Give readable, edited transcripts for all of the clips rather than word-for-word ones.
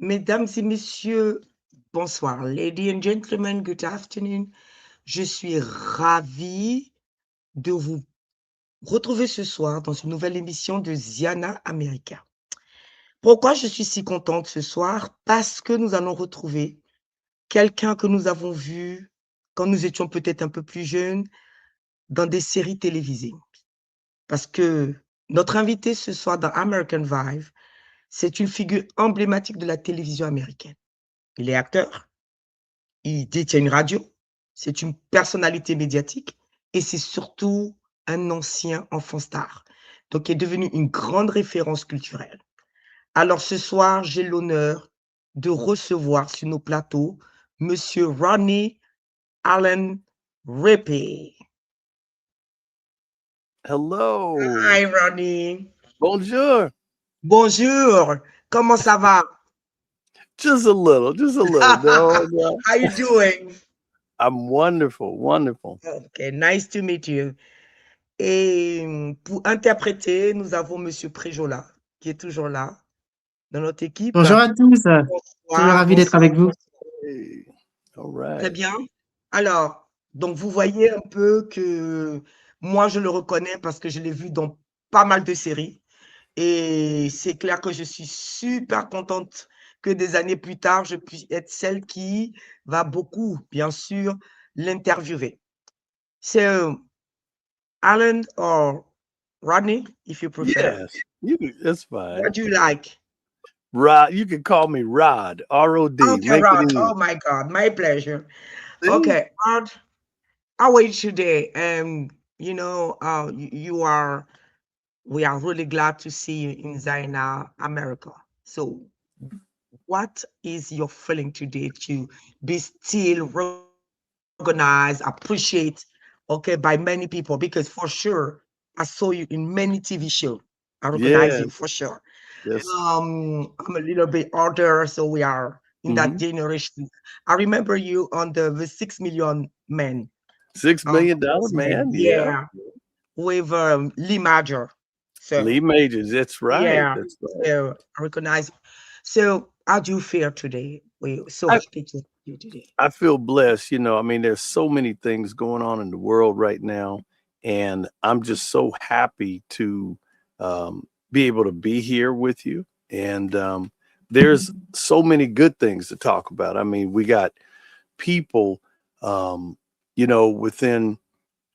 Mesdames et messieurs, bonsoir. Ladies and gentlemen, good afternoon. Je suis ravie de vous retrouver ce soir dans une nouvelle émission de Ziana America. Pourquoi je suis si contente ce soir? Parce que nous allons retrouver quelqu'un que nous avons vu quand nous étions peut-être un peu plus jeunes dans des séries télévisées. Parce que notre invité ce soir dans American Vibes, c'est une figure emblématique de la télévision américaine. Il est acteur, il détient une radio, c'est une personnalité médiatique et c'est surtout un ancien enfant star. Donc, il est devenu une grande référence culturelle. Alors, ce soir, j'ai l'honneur de recevoir sur nos plateaux Monsieur Ronnie Allen Rippey. Hello. Hi, Ronnie. Bonjour. Bonjour. Comment ça va? Just a little. No, no. How you doing? I'm wonderful. Okay, nice to meet you. Et pour interpréter, nous avons Monsieur Préjola, qui est toujours là, dans notre équipe. Bonjour à tous, toujours Bonsoir, ravi d'être avec vous. Hey. All très right. bien. Alors, donc vous voyez un peu que moi, je le reconnais parce que je l'ai vu dans pas mal de séries. Et c'est clair que je suis super contente que des années plus tard, je puisse être celle qui va beaucoup, bien sûr, l'interviewer. So, Alan or Rodney, if you prefer. Yes, that's fine. What do you like? Rod, you can call me Rod. R-O-D. Okay, Make Rod. it easy. Oh my God, my pleasure. See? Okay, Rod, how are you today? We are really glad to see you in Zaina, America. So, what is your feeling today to be still recognized, appreciate, okay, by many people? Because for sure, I saw you in many TV shows. I recognize Yeah. you for sure. Yes. I'm a little bit older, so we are in that Mhm. generation. I remember you on the 6 Million Men. $6 million man. Yeah. Yeah, with Lee Major. So, Lee Majors. That's right. yeah, That's right. so I recognize. So, how do you feel today? We're so I, happy to see you today. I feel blessed. I mean, there's so many things going on in the world right now, and I'm just so happy to be able to be here with you. And there's so many good things to talk about. I mean, we got people, within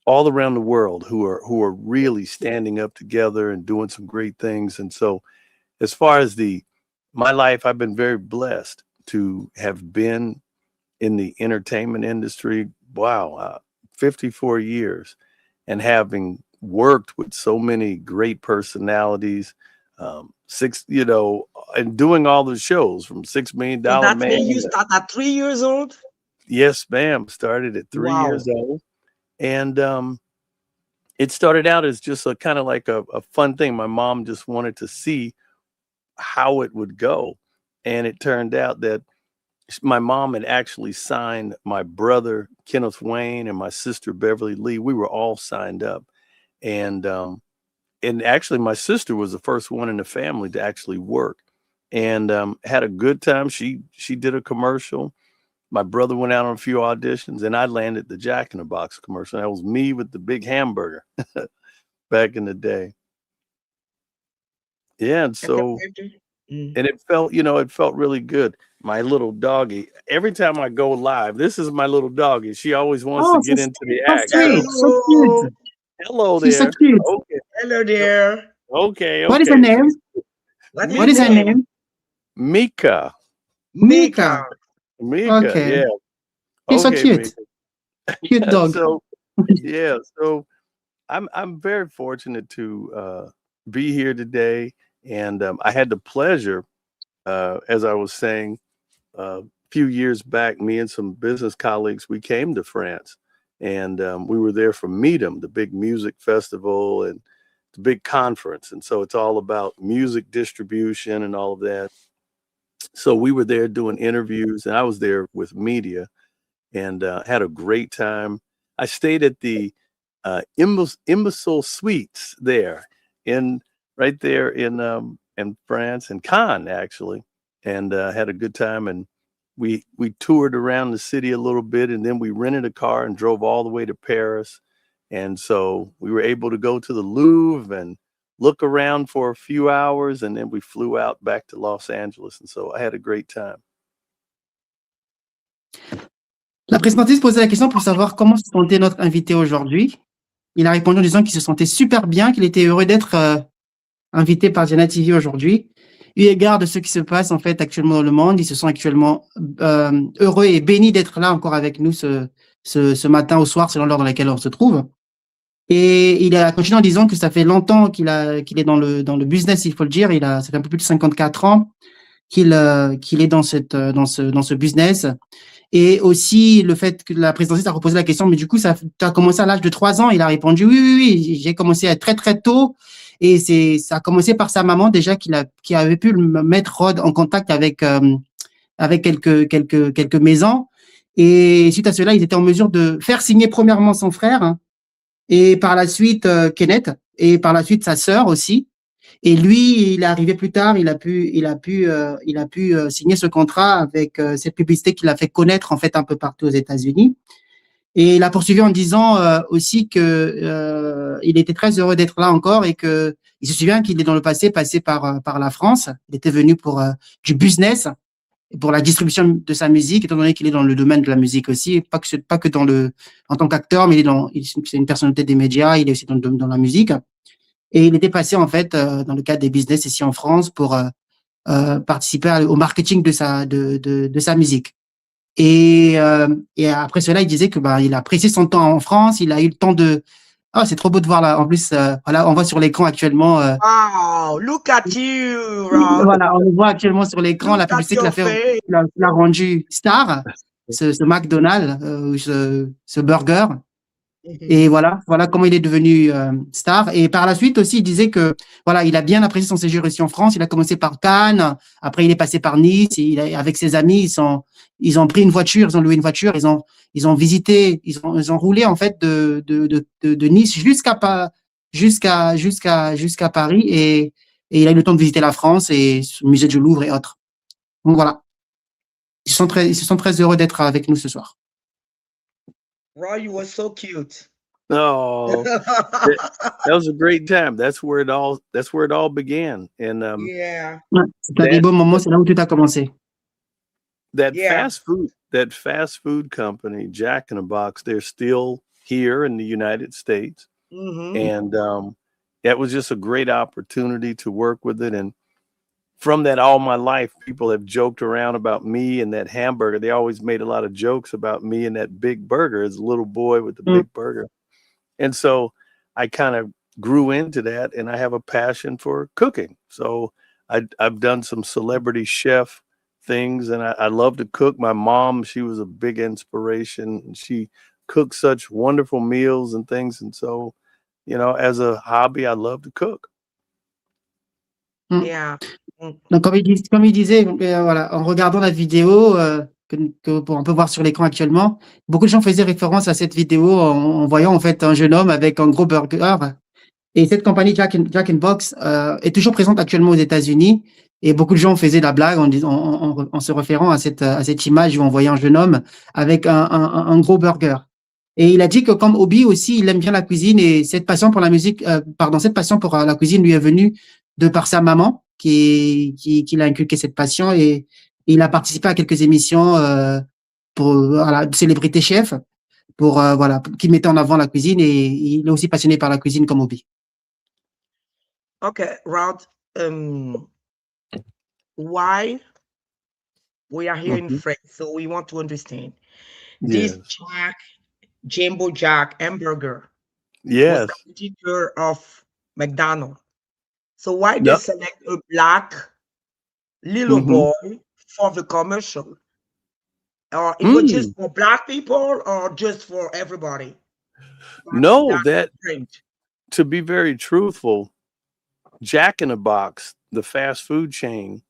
all around the world who are really standing up together and doing some great things. And so, as far as my life, I've been very blessed to have been in the entertainment industry. Wow, 54 years, and having worked with so many great personalities, and doing all the shows from $6 million So that Man. means you start at 3 years old? Yes, ma'am. Started at 3 years Wow. old, and it started out as just a kind of like a fun thing. My mom just wanted to see how it would go, and it turned out that my mom had actually signed my brother Kenneth Wayne and my sister Beverly Lee. We were all signed up, and actually my sister was the first one in the family to actually work, and had a good time. She did a commercial. My brother went out on a few auditions, and I landed the Jack in the Box commercial. That was me with the big hamburger back in the day. Yeah, and so and it felt really good. My little doggy, every time I go live, this is my little doggy. She always wants to Oh, get so, into the so act. sweet, so Hello. cute. Hello She's so there. cute. Okay. Hello there. Okay. What is her name? What What is her name? Mika. Mika. Okay. Yeah. She's so Okay, cute. Mika. Cute dog. So I'm very fortunate to be here today, and I had the pleasure, as I was saying, a few years back, me and some business colleagues, we came to France, and we were there for Meetum, the big music festival and the big conference. And so it's all about music distribution and all of that. So we were there doing interviews, and I was there with media, and had a great time. I stayed at the Imbecile Suites there right there in France, in Cannes, actually. and had a good time. And we toured around the city a little bit, and then we rented a car and drove all the way to Paris. And so we were able to go to the Louvre and look around for a few hours, and then we flew out back to Los Angeles. And so I had a great time. La présentatrice posait la question pour savoir comment se sentait notre invité aujourd'hui. Il a répondu en disant qu'il se sentait super bien, qu'il était heureux d'être invité par Diana TV aujourd'hui. Eu égard de ce qui se passe en fait actuellement dans le monde, ils se sont actuellement heureux et bénis d'être là encore avec nous ce matin au soir, selon l'heure dans laquelle on se trouve. Et il a continué en disant que ça fait longtemps qu'il est dans le business, il faut le dire. Ça fait un peu plus de 54 ans qu'il est dans ce business. Et aussi le fait que la présidente a reposé la question, mais du coup, tu as commencé à l'âge de 3 ans. Il a répondu oui, j'ai commencé à très très tôt. Et ça a commencé par sa maman déjà qui avait pu le mettre Rod en contact avec quelques maisons. Et suite à cela, ils étaient en mesure de faire signer premièrement son frère, hein, et par la suite Kenneth, et par la suite sa sœur aussi. Et lui, il est arrivé plus tard, il a pu signer ce contrat avec cette publicité qui l'a fait connaître en fait un peu partout aux États-Unis. Et il a poursuivi en disant aussi que il était très heureux d'être là encore et que il se souvient qu'il est dans le passé passé par la France. Il était venu pour du business, pour la distribution de sa musique, étant donné qu'il est dans le domaine de la musique aussi, pas que en tant qu'acteur, mais c'est une personnalité des médias, il est aussi dans la musique. Et il était passé en fait dans le cadre des business ici en France pour participer au marketing de sa musique. Et après cela, il disait que il a apprécié son temps en France, il a eu le temps de. Ah, c'est trop beau de voir là. En plus, voilà, on voit sur l'écran actuellement. Wow, look at you, Rob. Voilà, on le voit actuellement sur l'écran, la publicité qu'il a rendu star, ce McDonald's, ce burger. Et voilà comment il est devenu star. Et par la suite aussi, il disait que voilà, il a bien apprécié son séjour ici en France. Il a commencé par Cannes, après il est passé par Nice. Avec ses amis, ils ont pris une voiture, ils ont loué une voiture, ils ont visité, ils ont roulé en fait de Nice jusqu'à Paris et il a eu le temps de visiter la France et le musée du Louvre et autres. Donc voilà, ils se sont très heureux d'être avec nous ce soir. Roy, you were so cute. Oh, that was a great time. That's where it all began. And yeah, c'était des beaux moments. C'est là où tout a commencé. That fast food company, Jack in the Box, they're still here in the United States. Mm-hmm. And it was just a great opportunity to work with it. And from that, all my life, people have joked around about me and that hamburger. They always made a lot of jokes about me and that big burger as a little boy with the big burger. And so I kind of grew into that, and I have a passion for cooking. So I've done some celebrity chef things, and I love to cook. My mom, she was a big inspiration. She cooked such wonderful meals and things. And so, as a hobby, I love to cook. Yeah. Donc, comme il disait, voilà, en regardant la vidéo on peut voir sur l'écran actuellement, beaucoup de gens faisaient référence à cette vidéo en voyant en fait un jeune homme avec un gros burger. Et cette compagnie Jack in Box est toujours présente actuellement aux États-Unis. Et beaucoup de gens faisaient la blague en se référant à cette image où on voyait un jeune homme avec un gros burger. Et il a dit que comme hobby aussi, il aime bien la cuisine et cette passion pour la musique, cette passion pour la cuisine lui est venue de par sa maman qui l'a inculqué cette passion et il a participé à quelques émissions pour célébrité chef qui mettait en avant la cuisine et il est aussi passionné par la cuisine comme hobby. Okay, Rod, why we are here in France, so we want to understand. This Jumbo Jack hamburger was the competitor of McDonald's. So why they select a black little boy for the commercial? Or it was just for black people or just for everybody? No, to be very truthful, Jack in the Box, the fast food chain,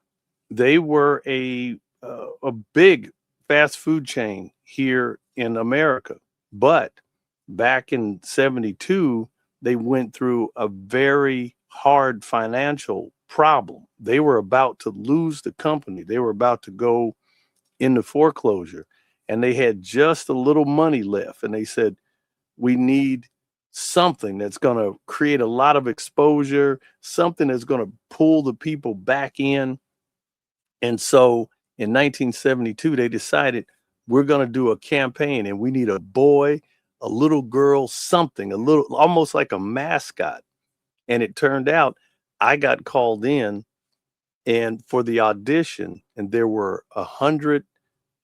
they were a big fast food chain here in America. But back in 1972, they went through a very hard financial problem. They were about to lose the company. They were about to go into foreclosure, and they had just a little money left. And they said, we need something that's going to create a lot of exposure, something that's going to pull the people back in. And so in 1972, they decided we're going to do a campaign, and we need a boy, a little girl, something, a little, almost like a mascot. And it turned out I got called in and for the audition, and there were 100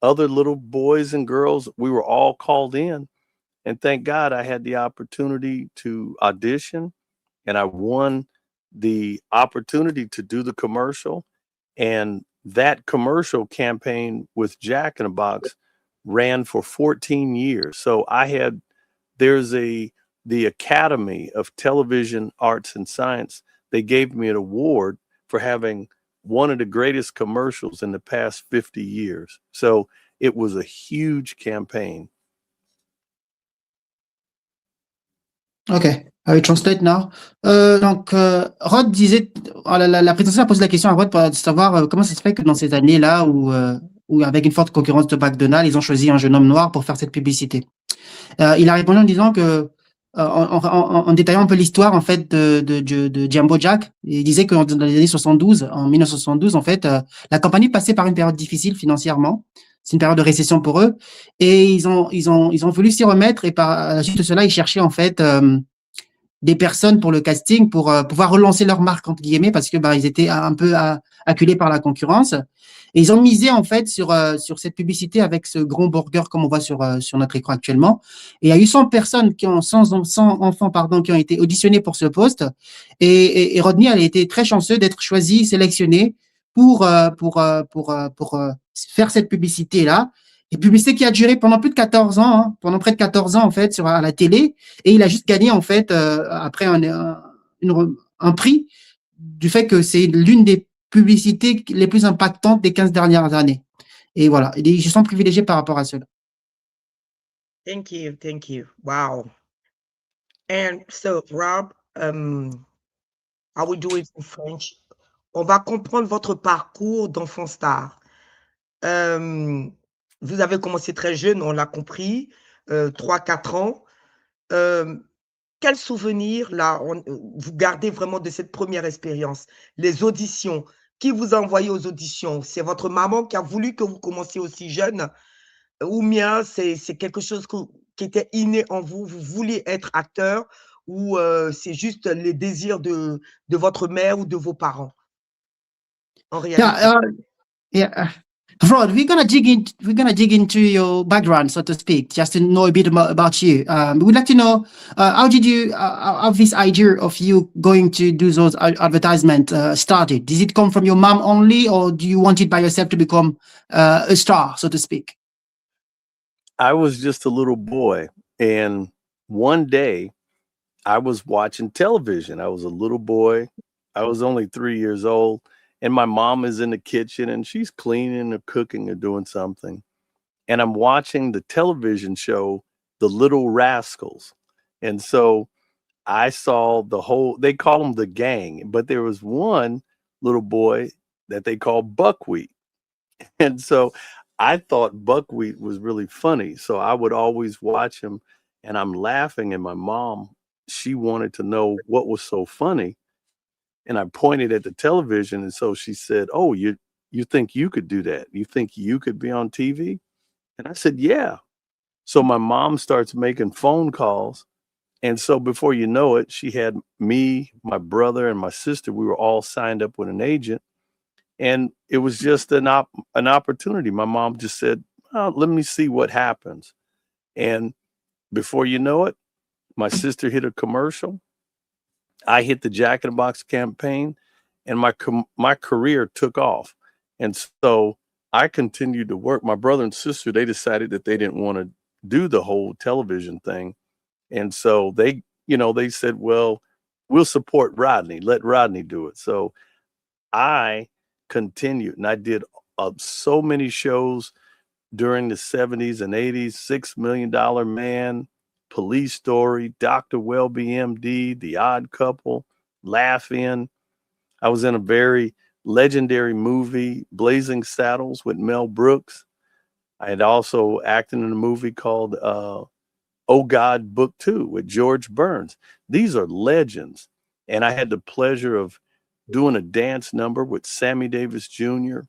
other little boys and girls. We were all called in, and thank God I had the opportunity to audition, and I won the opportunity to do the commercial. And that commercial campaign with Jack in the Box ran for 14 years. So there's the Academy of Television Arts and Science. They gave me an award for having one of the greatest commercials in the past 50 years. So it was a huge campaign. Okay, I will translate now. Donc, Rod disait, la présentation a posé la question à Rod pour savoir comment ça se fait que dans ces années-là où avec une forte concurrence de McDonald's, ils ont choisi un jeune homme noir pour faire cette publicité. Il a répondu en disant que, en détaillant un peu l'histoire en fait de Jumbo Jack, il disait que dans les années 72, en 1972, en fait, la compagnie passait par une période difficile financièrement. C'est une période de récession pour eux, et ils ont voulu s'y remettre, et par la suite de cela, ils cherchaient en fait des personnes pour le casting pour pouvoir relancer leur marque entre guillemets, parce que ils étaient un peu acculés par la concurrence. Et ils ont misé en fait sur cette publicité avec ce gros burger comme on voit sur notre écran actuellement. Et il y a eu 100 personnes 100 enfants pardon, qui ont été auditionnés pour ce poste. Et Rodney a été très chanceux d'être choisi, sélectionné pour faire cette publicité-là. Et publicité qui a duré pendant plus de 14 ans, hein, pendant près de 14 ans en fait à la télé. Et il a juste gagné en fait après un prix du fait que c'est l'une des publicités les plus impactantes des 15 dernières années. Et voilà, je me sens privilégié par rapport à cela. Thank you, thank you. Wow. And so, Rob, I will do it in French. On va comprendre votre parcours d'enfant star. Vous avez commencé très jeune, on l'a compris, 3-4 ans. Quel souvenir là, vous gardez vraiment de cette première expérience? Les auditions, qui vous a envoyé aux auditions? C'est votre maman qui a voulu que vous commenciez aussi jeune? Ou bien c'est quelque chose qui était inné en vous? Vous vouliez être acteur, ou c'est juste les désirs de votre mère ou de vos parents? En réalité. Yeah. Rod, we're gonna dig into your background, so to speak, just to know a bit about you. We'd like to know how did you how this idea of you going to do those advertisements started? Did it come from your mom only, or do you want it by yourself to become a star, so to speak? I was just a little boy, and one day I was watching television. I was a little boy. I was only 3 years old. And my mom is in the kitchen and she's cleaning or cooking or doing something. And I'm watching the television show, The Little Rascals. And so I saw they call them the gang, but there was one little boy that they called Buckwheat. And so I thought Buckwheat was really funny. So I would always watch him, and I'm laughing. And my mom, she wanted to know what was so funny. And I pointed at the television, and so she said, "Oh, you think you could do that? You think you could be on TV?" And I said, "Yeah." So my mom starts making phone calls, and so before you know it, she had me, my brother, and my sister. We were all signed up with an agent, and it was just an opportunity. My mom just said, "Oh, let me see what happens." And before you know it, my sister hit a commercial. I hit the Jack in the Box campaign, and my career took off. And so I continued to work. My brother and sister, they decided that they didn't want to do the whole television thing. And so they said, well, we'll support Rodney. Let Rodney do it. So I continued, and I did so many shows during the 70s and 80s, $6 Million Man, Police Story, Dr. Welby, MD, The Odd Couple, Laugh In. I was in a very legendary movie, Blazing Saddles, with Mel Brooks. I had also acted in a movie called Oh God, Book Two with George Burns. These are legends. And I had the pleasure of doing a dance number with Sammy Davis Jr.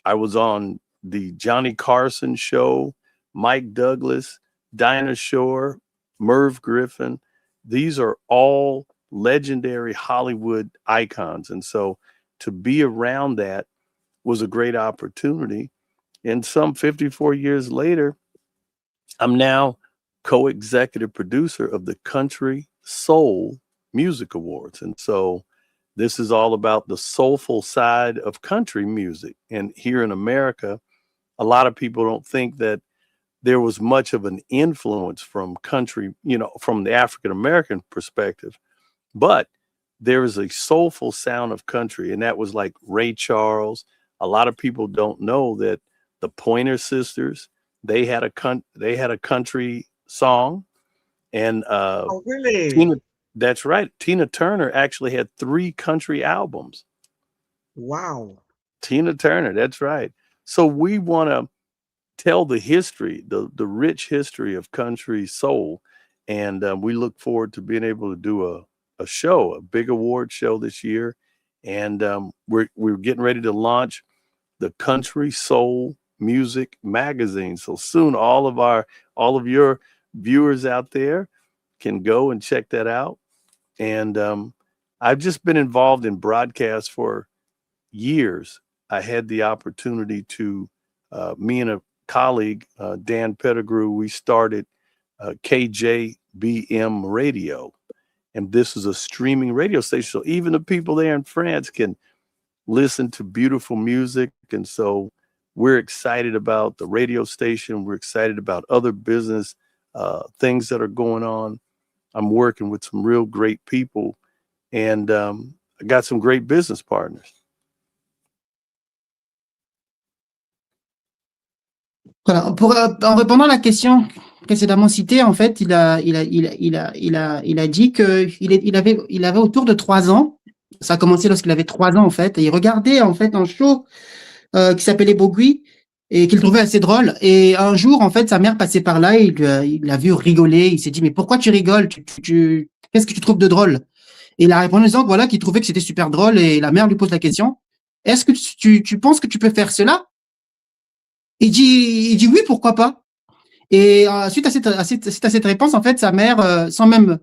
I was on the Johnny Carson show, Mike Douglas, Dinah Shore, Merv Griffin. These are all legendary Hollywood icons. And so to be around that was a great opportunity. And some 54 years later, I'm now co-executive producer of the Country Soul Music Awards. And so this is all about the soulful side of country music. And here in America, a lot of people don't think that there was much of an influence from country, from the African American perspective. But there is a soulful sound of country, and that was like Ray Charles. A lot of people don't know that the Pointer Sisters, they had a country song, and Oh, really? Tina, that's right. Tina Turner actually had 3 country albums. Wow. Tina Turner, that's right. So we want to tell the history, the rich history of country soul, and we look forward to being able to do a show, a big award show this year, and we're getting ready to launch the Country Soul Music Magazine. So soon, all of your viewers out there can go and check that out. And I've just been involved in broadcasts for years. I had the opportunity to, me and a colleague, Dan Pettigrew, we started KJBM Radio. And this is a streaming radio station. So even the people there in France can listen to beautiful music. And so we're excited about the radio station. We're excited about other business things that are going on. I'm working with some real great people, and I got some great business partners. Voilà. En répondant à la question précédemment citée, en fait, il a dit qu'il avait autour de 3 ans. Ça a commencé lorsqu'il avait 3 ans, en fait. Et il regardait, en fait, un show qui s'appelait Bogui et qu'il trouvait assez drôle. Et un jour, en fait, sa mère passait par là, il l'a vu rigoler. Il s'est dit, mais pourquoi tu rigoles? Qu'est-ce que tu trouves de drôle? Et il a répondu en disant, voilà, qu'il trouvait que c'était super drôle. Et la mère lui pose la question, est-ce que tu penses que tu peux faire cela? Il dit oui, pourquoi pas. Et suite à cette réponse, en fait, sa mère, sans même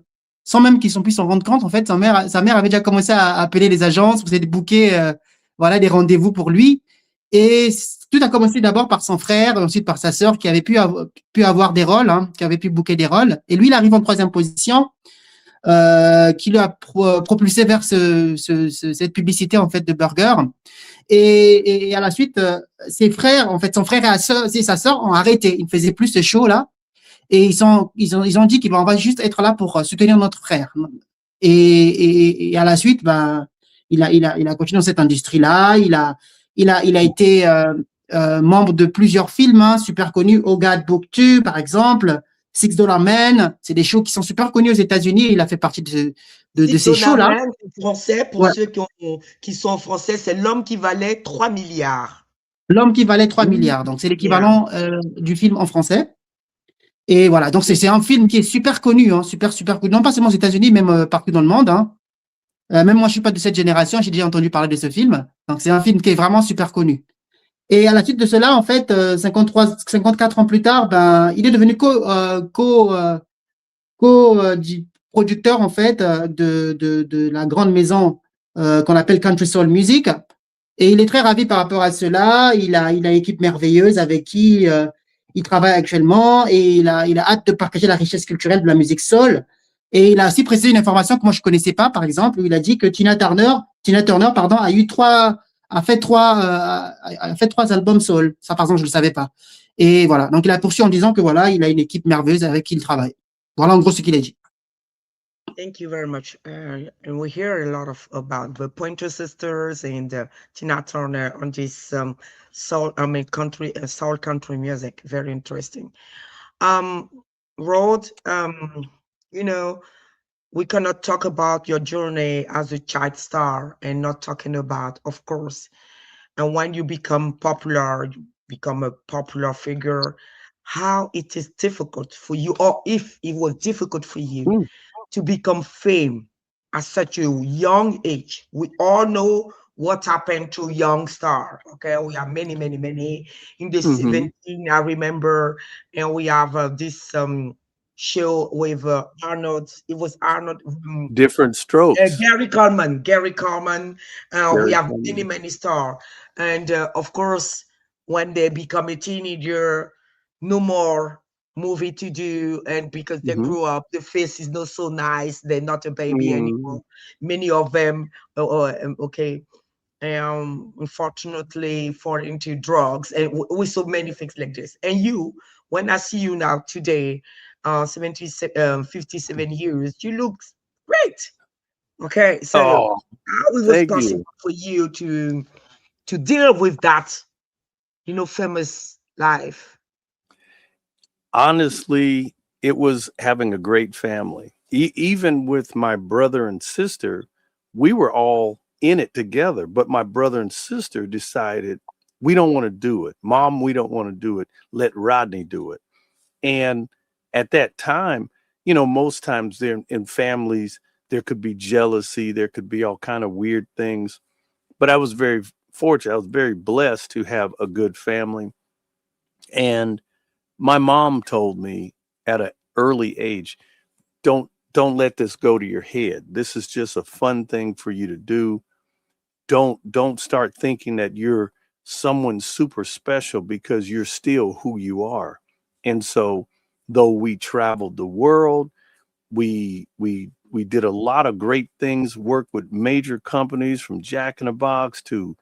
qu'ils puissent s'en rendre compte, en fait, sa mère avait déjà commencé à appeler les agences, vous avez booké, voilà, des rendez-vous pour lui. Et tout a commencé d'abord par son frère, ensuite par sa sœur, qui avait pu avoir des rôles, qui avait pu booker des rôles. Et lui, il arrive en 3e position, qui lui a propulsé vers cette publicité, en fait, de burger. Et à la suite, ses frères, en fait, son frère et sa sœur ont arrêté. Ils ne faisaient plus ce show-là. Et ils ont dit qu'on va juste être là pour soutenir notre frère. Et à la suite, il a continué dans cette industrie-là. Il a été membre de plusieurs films super connus. Oh God, Book 2, par exemple. $6 Man. C'est des shows qui sont super connus aux États-Unis. Il a fait partie de ces shows-là. Français, pour ceux qui sont français, c'est l'homme qui valait 3 milliards. L'homme qui valait 3 milliards. Donc, c'est l'équivalent du film en français. Et voilà. Donc, c'est un film qui est super connu, super connu. Non pas seulement aux États-Unis, même partout dans le monde. Même moi, je suis pas de cette génération. J'ai déjà entendu parler de ce film. Donc, c'est un film qui est vraiment super connu. Et à la suite de cela, en fait, 54 ans plus tard, il est devenu producteur, en fait, de la grande maison qu'on appelle Country Soul Music. Et il est très ravi par rapport à cela. Il a une équipe merveilleuse avec qui il travaille actuellement, et il a hâte de partager la richesse culturelle de la musique soul. Et il a aussi précisé une information que moi je connaissais pas, par exemple, où il a dit que Tina Turner, a fait trois albums soul. Ça, par exemple, je le savais pas. Et voilà. Donc, il a poursuivi en disant que voilà, il a une équipe merveilleuse avec qui il travaille. Voilà, en gros, ce qu'il a dit. Thank you very much. And we hear a lot about the Pointer Sisters and Tina Turner on this soul country music. Very interesting. Rod, we cannot talk about your journey as a child star and not talking about, of course, and when you become popular, you become a popular figure, how it is difficult for you, or if it was difficult for you Mm, to become fame at such a young age. We all know what happened to young star. Okay, we have many, many, many in the mhm. 17. I remember, and we have this show with Arnold. It was Arnold. Different strokes. Gary Coleman. We Very have many, common. many stars. And of course, when they become a teenager, no more movie to do. And because they Mhm. grew up, the face is not so nice. They're not a baby Mm. anymore. Many of them, okay, unfortunately fall into drugs and with so many things like this. And you, when I see you now today, 57 years, you look great. Okay, so Oh, how it was thank possible you. for you to deal with that, famous life? Honestly, it was having a great family. Even with my brother and sister, we were all in it together. But my brother and sister decided, we don't want to do it. Mom, we don't want to do it. Let Rodney do it. And at that time, most times there in families, there could be jealousy, there could be all kind of weird things. But I was very fortunate. I was very blessed to have a good family. And my mom told me at an early age, don't let this go to your head. This is just a fun thing for you to do. Don't start thinking that you're someone super special, because you're still who you are. And so, though we traveled the world, we did a lot of great things, worked with major companies from Jack in the Box to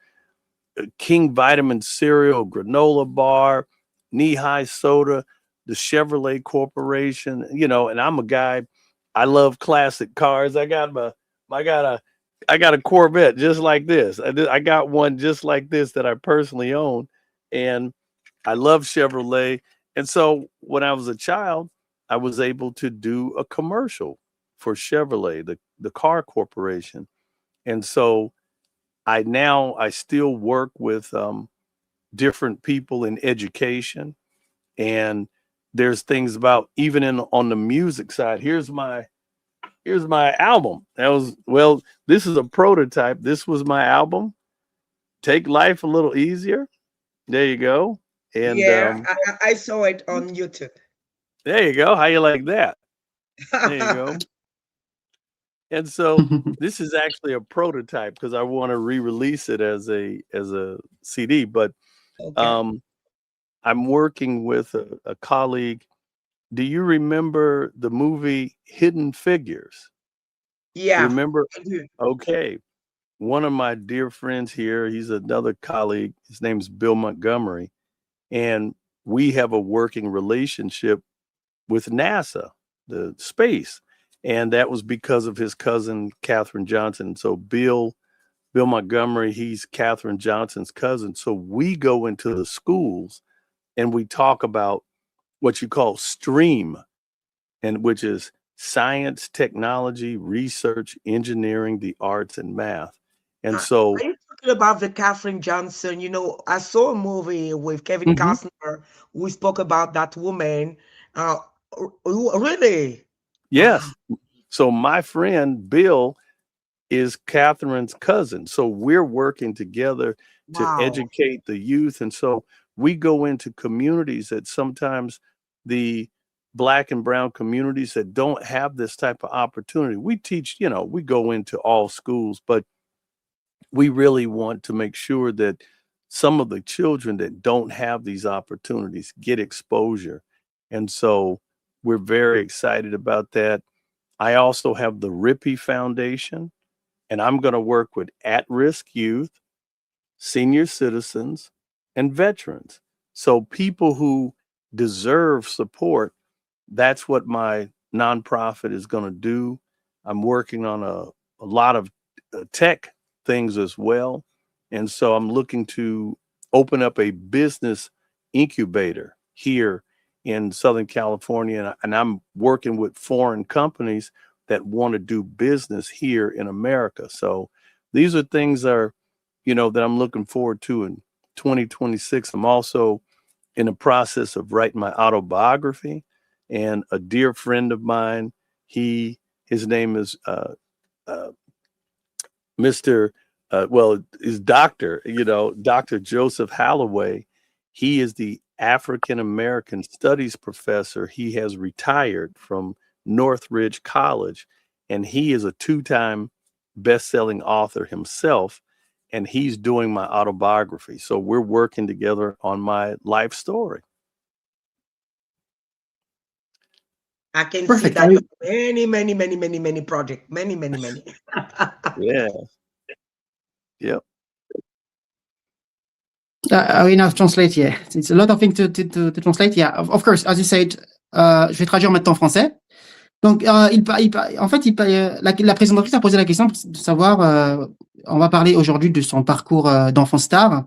King Vitamin cereal, granola bar, knee high soda, the Chevrolet Corporation, and I'm a guy, I love classic cars. I got a, I got a Corvette just like this. I got one just like this that I personally own. And I love Chevrolet. And so when I was a child, I was able to do a commercial for Chevrolet, the car corporation. And so I still work with different people in education, and there's things about even in on the music side. Here's my album. That was well. This is a prototype. This was my album. Take life a little easier. There you go. And Yeah, I saw it on YouTube. there you go. How you like that? There you go. And so this is actually a prototype because I want to re-release it as a CD. But Okay. um, I'm working with a colleague. Do you remember the movie Hidden Figures? You Yeah, remember? I do. Okay. One of my dear friends here, he's another colleague. His name's Bill Montgomery. And we have a working relationship with NASA, the space. And that was because of his cousin, Katherine Johnson. So Bill Montgomery, he's Katherine Johnson's cousin. So we go into the schools and we talk about what you call STREAM, and which is science, technology, research, engineering, the arts, and math. And Are so, you talking about the Katherine Johnson? I saw a movie with Kevin mhm, Costner. We spoke about that woman. Uh, really? Wow, yes. So my friend Bill is Catherine's cousin. So we're working together to wow. educate the youth. And so we go into communities that sometimes the Black and brown communities that don't have this type of opportunity. We teach, we go into all schools, but we really want to make sure that some of the children that don't have these opportunities get exposure. And so we're very excited about that. I also have the Rippey Foundation, and I'm going to work with at risk youth, senior citizens, and veterans. So people who deserve support, that's what my nonprofit is going to do. I'm working on a lot of tech things as well. And so I'm looking to open up a business incubator here in Southern California. And I'm working with foreign companies that want to do business here in America. So these are things that I'm looking forward to in 2026. I'm also in the process of writing my autobiography, and a dear friend of mine, his name is Mr. Is Dr. Dr. Joseph Holloway. He is the African American Studies professor. He has retired from Northridge College, and he is a 2-time best-selling author himself, and he's doing my autobiography. So we're working together on my life story. I can see Perfect. that you have many projects. Many. Yeah. Yep. I will now translate, yeah. It's a lot of things to translate, yeah. Of course, as you said, je vais traduire maintenant en français. Donc, en fait, la présentatrice a posé la question de savoir, on va parler aujourd'hui de son parcours d'enfant star,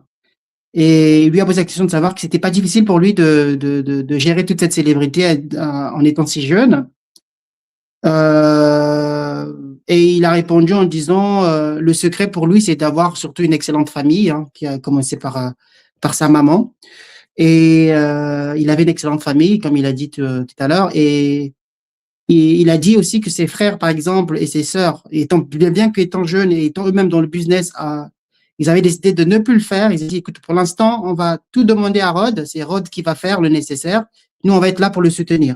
et il lui a posé la question de savoir que c'était pas difficile pour lui de gérer toute cette célébrité en étant si jeune. Et il a répondu en disant le secret pour lui, c'est d'avoir surtout une excellente famille, hein, qui a commencé par sa maman. Et il avait une excellente famille, comme il a dit tout à l'heure. Et il a dit aussi que ses frères, par exemple, et ses sœurs, bien qu'étant jeunes et étant eux-mêmes dans le business, ils avaient décidé de ne plus le faire. Ils ont dit, écoute, pour l'instant, on va tout demander à Rod. C'est Rod qui va faire le nécessaire. Nous, on va être là pour le soutenir.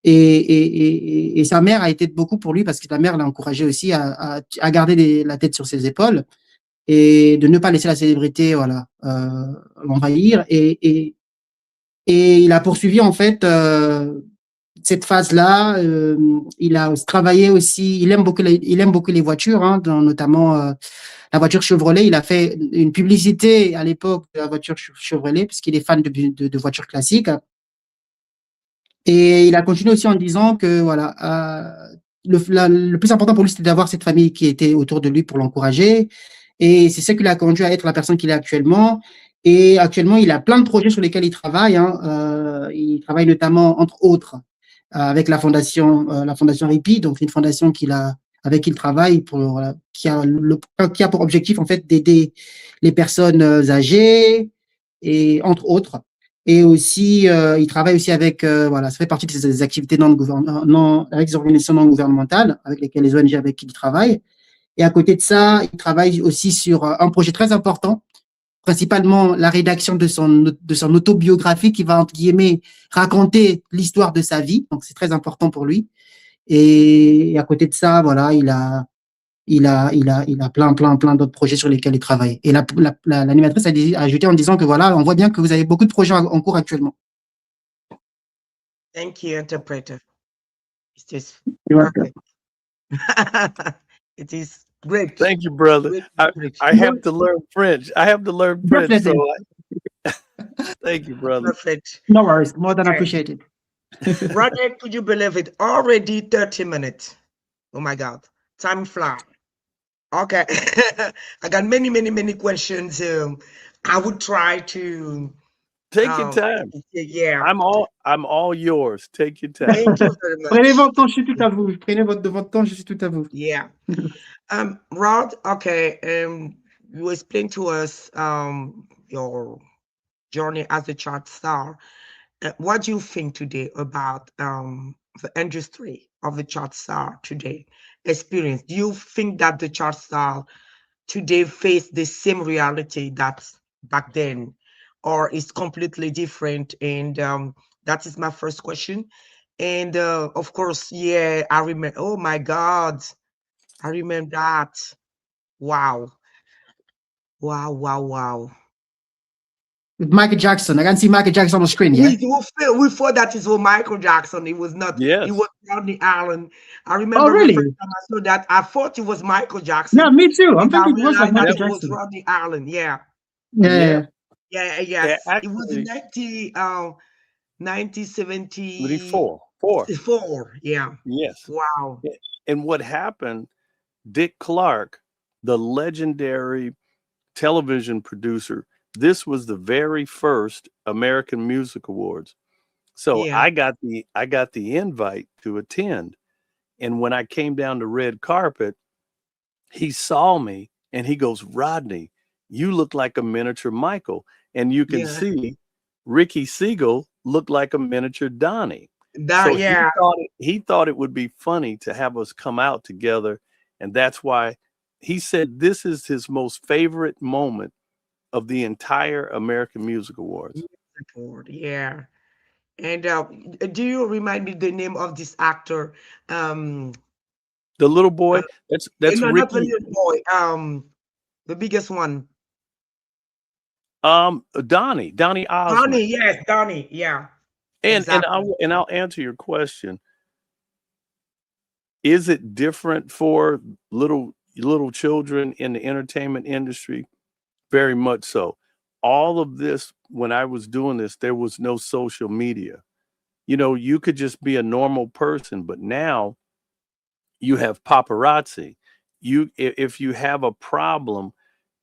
Et sa mère a été beaucoup pour lui parce que sa mère l'a encouragé aussi à garder la tête sur ses épaules et de ne pas laisser la célébrité l'envahir. Et il a poursuivi en fait cette phase-là. Il a travaillé aussi. Il aime beaucoup les voitures, hein, notamment la voiture Chevrolet. Il a fait une publicité à l'époque de la voiture Chevrolet parce qu'il est fan de voitures classiques. Et il a continué aussi en disant que le plus important pour lui, c'était d'avoir cette famille qui était autour de lui pour l'encourager. Et c'est ça qui l'a conduit à être la personne qu'il est actuellement. Et actuellement, il a plein de projets sur lesquels il travaille, hein. Il travaille notamment, entre autres, avec la fondation Ripi, donc une fondation avec qui il travaille, qui a pour objectif en fait d'aider les personnes âgées, et entre autres. Et aussi, il travaille aussi avec, ça fait partie de ses activités avec les organisations non gouvernementales, avec lesquelles les ONG avec qui il travaille. Et à côté de ça, il travaille aussi sur un projet très important, principalement la rédaction de son autobiographie qui va, entre guillemets, raconter l'histoire de sa vie. Donc, c'est très important pour lui. Et à côté de ça, il a plein d'autres projets sur lesquels il travaille. Et l'animatrice a ajouté en disant que on voit bien que vous avez beaucoup de projets en cours actuellement. Thank you, interpreter. It's just perfect. It is great. Thank you, brother. Great. I have to learn French. So thank you, brother. Perfect. No worries. More than appreciated. Roger, could you believe it? Already 30 minutes. Oh my God. Time fly. Okay. I got many questions. I would try to take your time. Yeah. I'm all yours. Take your time. Thank you very much. Prenez votre temps, je suis tout à vous. Prenez votre temps, je suis tout à vous. Yeah. Rod, okay. You explained to us your journey as a chart star. What do you think today about the industry of the chart star today? Experience. Do you think that the chart star today face the same reality that's back then, or is completely different? And that is my first question. And of course, yeah, I remember. Oh my God, I remember that. Wow. With Michael Jackson. I can see Michael Jackson on the screen, yeah? We thought that it was Michael Jackson. It was not. Yes. It was Rodney Allen. I remember really? the first time I saw that, I thought it was Michael Jackson. Yeah, me too. I'm thinking it was like Michael Jackson. It was Rodney Allen, yeah. Yeah. Yes. Actually, it was in 1974. 4, yeah. Yes. Wow. And what happened, Dick Clark, the legendary television producer, this was the very first American Music Awards. So yeah. I got the invite to attend, And when I came down the red carpet, he saw me and he goes, Rodney, you look like a miniature Michael. And you can Yeah. see Ricky Siegel looked like a miniature Donnie. That, So yeah. he thought it would be funny to have us come out together. And that's why he said this is his most favorite moment of the entire American Music Awards. Music award, yeah. And do you remind me the name of this actor? Um, The little boy, that's no, not the Ricky. little boy. The biggest one. Donnie Osmond. Donnie, yes, Donnie, yeah. And Exactly. I'll answer your question. Is it different for little children in the entertainment industry? Very much so. All of this, when I was doing this, there was no social media. You know, you could just be a normal person, but now you have paparazzi. If you have a problem,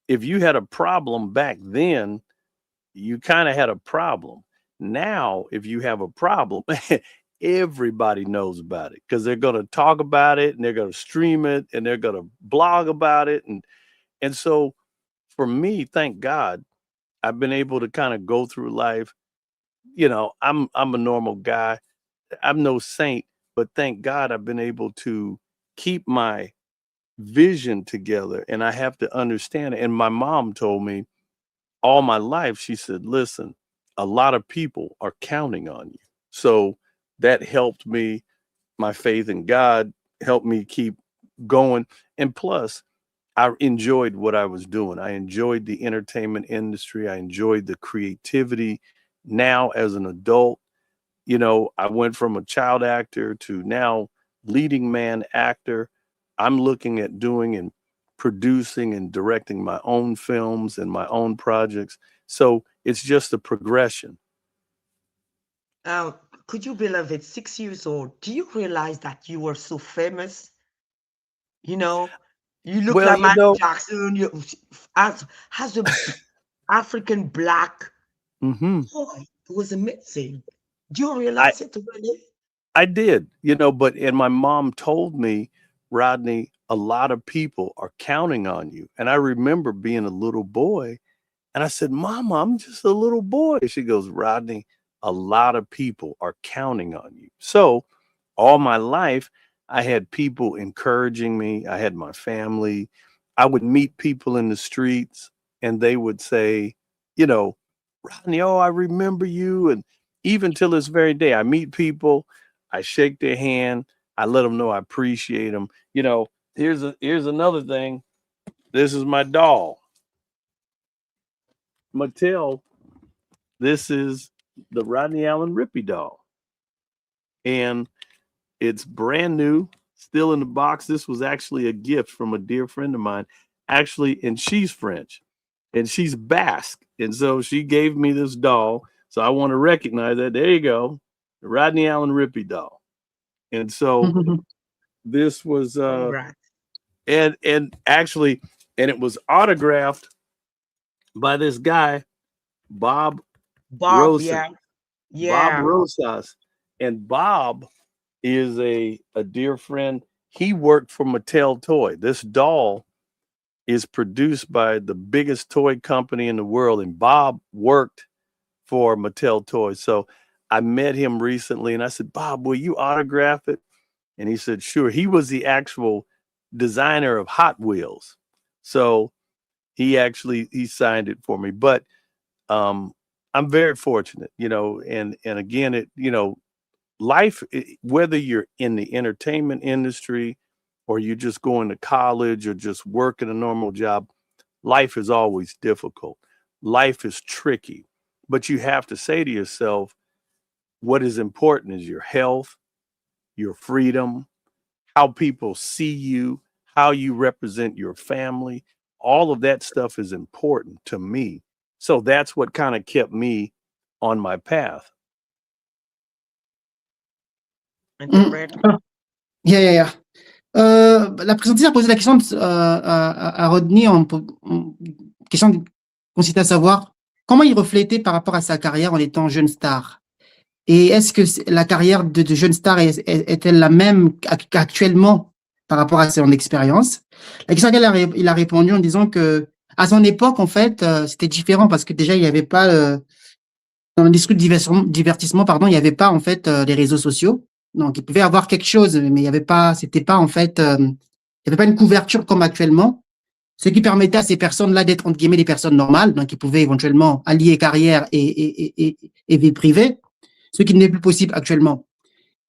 if you had a problem back then, you kind of had a problem. Now, if you have a problem, everybody knows about it because they're going to talk about it and they're going to stream it and they're going to blog about it. And so for me, thank God, I've been able to kind of go through life. You know, I'm a normal guy. I'm no saint, but thank God I've been able to keep my vision together, and I have to understand it. And my mom told me all my life, she said, listen, a lot of people are counting on you. So that helped me. My faith in God helped me keep going. And plus, I enjoyed what I was doing. I enjoyed the entertainment industry. I enjoyed the creativity. Now, as an adult, you know, I went from a child actor to now leading man actor. I'm looking at doing and producing and directing my own films and my own projects. So it's just a progression. Could you believe it? 6 years old. Do you realize that you were so famous? You know, you look Well, like you Michael know, Jackson. You has a African black mhm, boy. It was amazing. Do you I realize it really? I did, you know, but and my mom told me, Rodney, a lot of people are counting on you. And I remember being a little boy and I said, Mama, I'm just a little boy. She goes, Rodney, a lot of people are counting on you. So all my life, I had people encouraging me. I had my family. I would meet people in the streets and they would say, you know, Rodney, oh, I remember you. And even till this very day, I meet people, I shake their hand, I let them know I appreciate them. You know, here's another thing. This is my doll. Mattel, this is the Rodney Allen Rippey doll. And it's brand new, still in the box. This was actually a gift from a dear friend of mine, actually, and she's French and she's Basque. And so she gave me this doll. So I want to recognize that. There you go. The Rodney Allen Rippey doll. And so this was Congrats. and actually, and it was autographed by this guy, Bob Bob, Rosas. yeah. Bob Yeah. Rosas. And Bob is a dear friend. He worked for Mattel Toy. This doll is produced by the biggest toy company in the world, and Bob worked for Mattel Toys. So I met him recently, and I said, Bob, will you autograph it? And he said, sure. He was the actual designer of Hot Wheels, so he signed it for me. But I'm very fortunate, you know, and again, life, whether you're in the entertainment industry or you're just going to college or just working a normal job, life is always difficult. Life is tricky, but you have to say to yourself, what is important is your health, your freedom, how people see you, how you represent your family. All of that stuff is important to me. So that's what kind of kept me on my path. Interpret. Yeah, yeah, yeah. La présentatrice a posé la question à Rodney question qui consistait à savoir comment il reflétait par rapport à sa carrière en étant jeune star. Et est-ce que la carrière de jeune star est-elle la même qu'actuellement par rapport à son expérience? La question il a répondu en disant que à son époque, en fait, c'était différent parce que déjà, il n'y avait pas, dans l'industrie du divertissement, pardon, il n'y avait pas, en fait, les réseaux sociaux. Donc, il pouvait avoir quelque chose, mais il n'y avait pas, c'était pas, en fait, il n'y avait pas une couverture comme actuellement, ce qui permettait à ces personnes-là d'être, entre guillemets, des personnes normales. Donc, ils pouvaient éventuellement allier carrière et vie privée, ce qui n'est plus possible actuellement.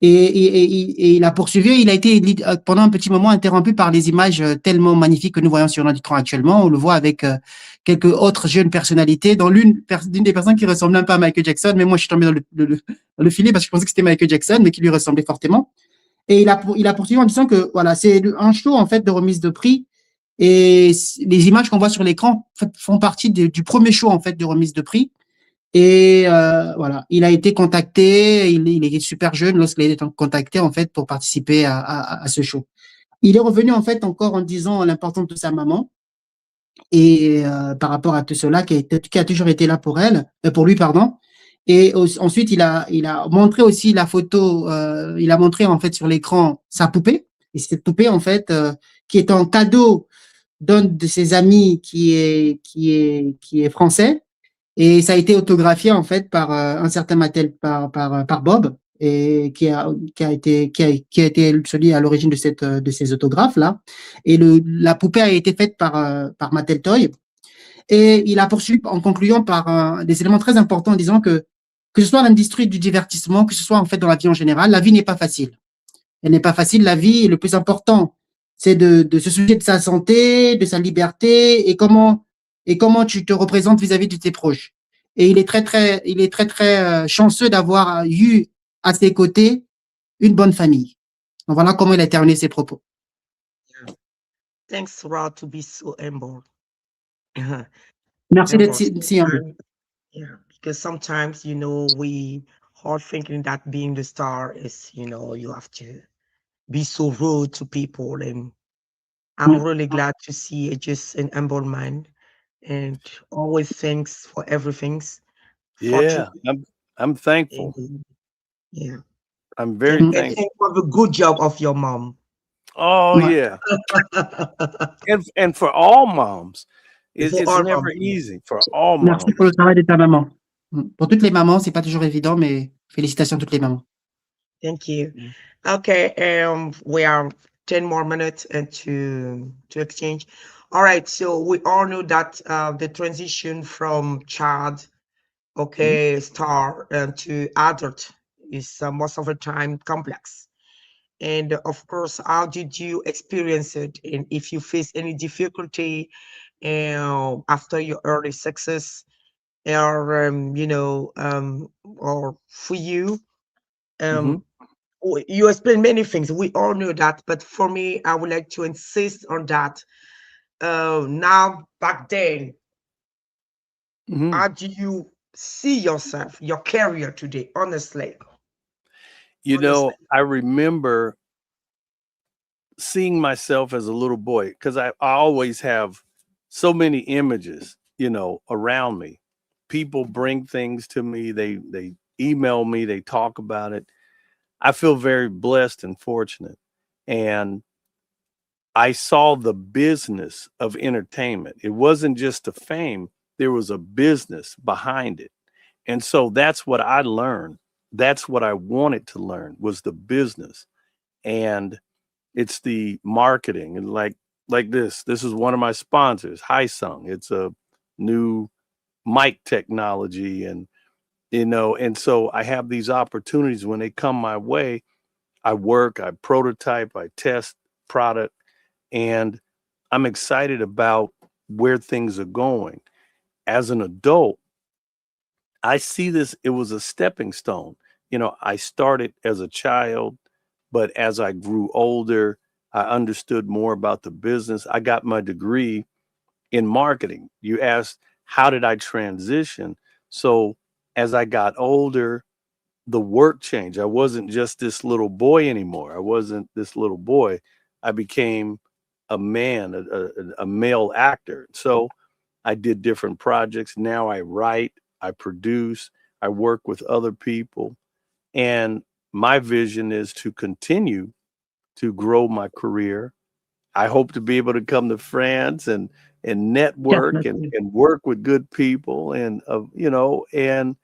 Et il a poursuivi, il a été pendant un petit moment interrompu par les images tellement magnifiques que nous voyons sur notre écran actuellement. On le voit avec quelques autres jeunes personnalités, dont l'une des personnes qui ressemblait un peu à Michael Jackson, mais moi je suis tombé dans le filet parce que je pensais que c'était Michael Jackson, mais qui lui ressemblait fortement. Et il a poursuivi en disant que voilà, c'est un show en fait de remise de prix et les images qu'on voit sur l'écran font partie du premier show en fait de remise de prix. Et voilà, il a été contacté, il est super jeune lorsqu'il a été contacté en fait pour participer à ce show. Il est revenu en fait encore en disant l'importance de sa maman et par rapport à tout cela qui a toujours été là pour elle, pour lui pardon. Et ensuite il a montré aussi la photo, il a montré en fait sur l'écran sa poupée et cette poupée en fait qui est en cadeau d'un de ses amis qui est français et ça a été autographié en fait par un certain Mattel, par Bob, et qui a été celui à l'origine de ces autographes là. Et la poupée a été faite par Mattel Toy. Et il a poursuivi en concluant par des éléments très importants en disant que ce soit l'industrie du divertissement, que ce soit en fait dans la vie en général, la vie n'est pas facile. Elle n'est pas facile, la vie. Et le plus important, c'est de se soucier de sa santé, de sa liberté et comment tu te représentes vis-à-vis de tes proches. Et il est très, très chanceux d'avoir eu à ses côtés une bonne famille. Donc voilà comment il a terminé ses propos. Yeah. Thanks, Rod, to be so humble. Merci d'être Humble. si humble. Yeah, because sometimes, we are thinking that being the star is, you have to be so rude to people. And I'm Mm. really glad to see just an humble man and always thanks for everything. Yeah, Fortunately, I'm thankful. yeah. I'm And, very Mm. and thankful. thanks for the good job of your mom. Oh Ouais. yeah, and for all moms, For it's all never mom. easy for all Merci pour le moms. travail de ta maman. Pour toutes les mamans, c'est pas toujours évident, mais félicitations à toutes les mamans. Thank you. Okay, we are 10 more minutes and to exchange. All right, so we all know that the transition from child, okay, star to adult is most of the time complex. And of course, how did you experience it? And if you face any difficulty after your early success, or or for you, Hmm. um, you explain many things. We all know that, but for me, I would like to insist on that. Now, back then, Hmm. how do you see yourself, your career today? Honestly, honestly. I remember seeing myself as a little boy because I always have so many images, around me. People bring things to me, they email me, they talk about it. I feel very blessed and fortunate. And I saw the business of entertainment. It wasn't just the fame, there was a business behind it. And so that's what I learned. That's what I wanted to learn was the business. And it's the marketing and like this is one of my sponsors, Hisung. It's a new mic technology and so I have these opportunities when they come my way. I work, I prototype, I test product, and I'm excited about where things are going. As an adult, I see this, it was a stepping stone. I started as a child, but as I grew older, I understood more about the business. I got my degree in marketing. You asked, how did I transition? So as I got older, the work changed. I wasn't just this little boy anymore. I wasn't this little boy. I became a man, a male actor. So I did different projects. Now I write, I produce, I work with other people. And my vision is to continue to grow my career. I hope to be able to come to France and network and work with good people, and and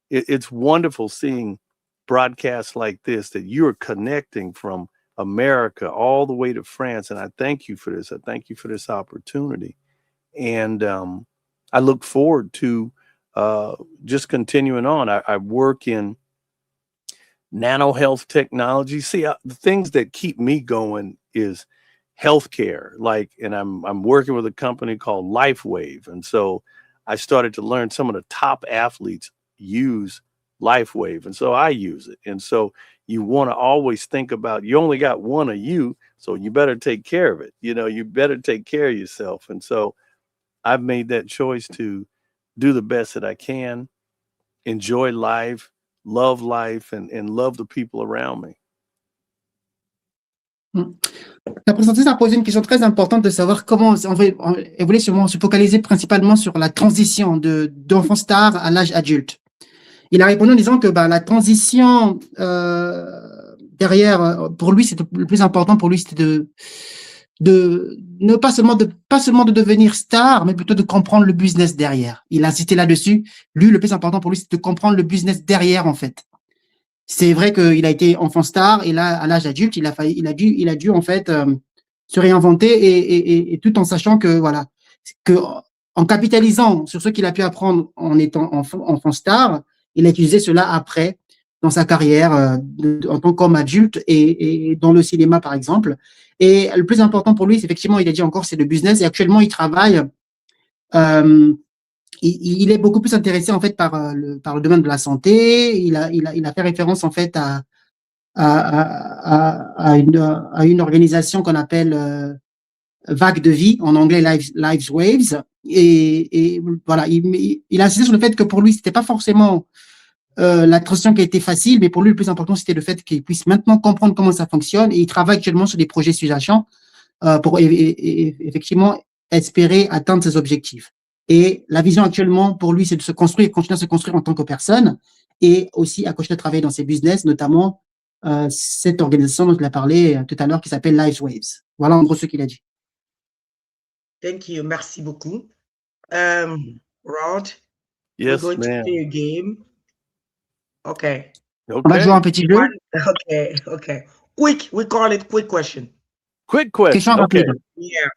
it's wonderful seeing broadcasts like this, that you're connecting from America all the way to France. And I thank you for this. I thank you for this opportunity. And I look forward to just continuing on. I work in nano health technology. See, the things that keep me going is healthcare. And I'm working with a company called LifeWave. And so I started to learn some of the top athletes use LifeWave. And so I use it. And so you want to always think about, you only got one of you, so you better take care of it. You better take care of yourself. And so I've made that choice to do the best that I can, enjoy life, and love the people around me. La présentatrice a posé une question très importante de savoir comment elle voulait sûrement se focaliser principalement sur la transition d'enfant star à l'âge adulte. Il a répondu en disant que la transition derrière, pour lui, c'était le plus important pour lui, c'était de ne pas seulement de devenir star, mais plutôt de comprendre le business derrière. Il a insisté là-dessus. Lui, le plus important pour lui, c'est de comprendre le business derrière, en fait. C'est vrai qu'il a été enfant star, et là, à l'âge adulte, il a dû en fait se réinventer, et tout en sachant que voilà, que en capitalisant sur ce qu'il a pu apprendre en étant enfant star, il a utilisé cela après dans sa carrière en tant qu'homme adulte et dans le cinéma, par exemple. Et le plus important pour lui, c'est effectivement, il a dit encore, c'est le business. Et actuellement, il travaille. Il est beaucoup plus intéressé en fait par le domaine de la santé. Il a fait référence en fait à une organisation qu'on appelle Vague de vie, en anglais Lives Waves. Et voilà, il a insisté sur le fait que pour lui, c'était pas forcément la transition qui a été facile, mais pour lui, le plus important, c'était le fait qu'il puisse maintenant comprendre comment ça fonctionne. Et il travaille actuellement sur des projets sous-jacents pour effectivement espérer atteindre ses objectifs. Et la vision actuellement pour lui, c'est de se construire, continuer à se construire en tant que personne, et aussi à continuer à travailler dans ses business, notamment cette organisation dont il a parlé tout à l'heure qui s'appelle Lives Waves. Voilà en gros ce qu'il a dit. Thank you. Merci beaucoup. Rod, yes, we're going to play a game. Okay. On va jouer un petit jeu. Okay. Quick, we call it quick question. Quick question. Question rapide. Yeah.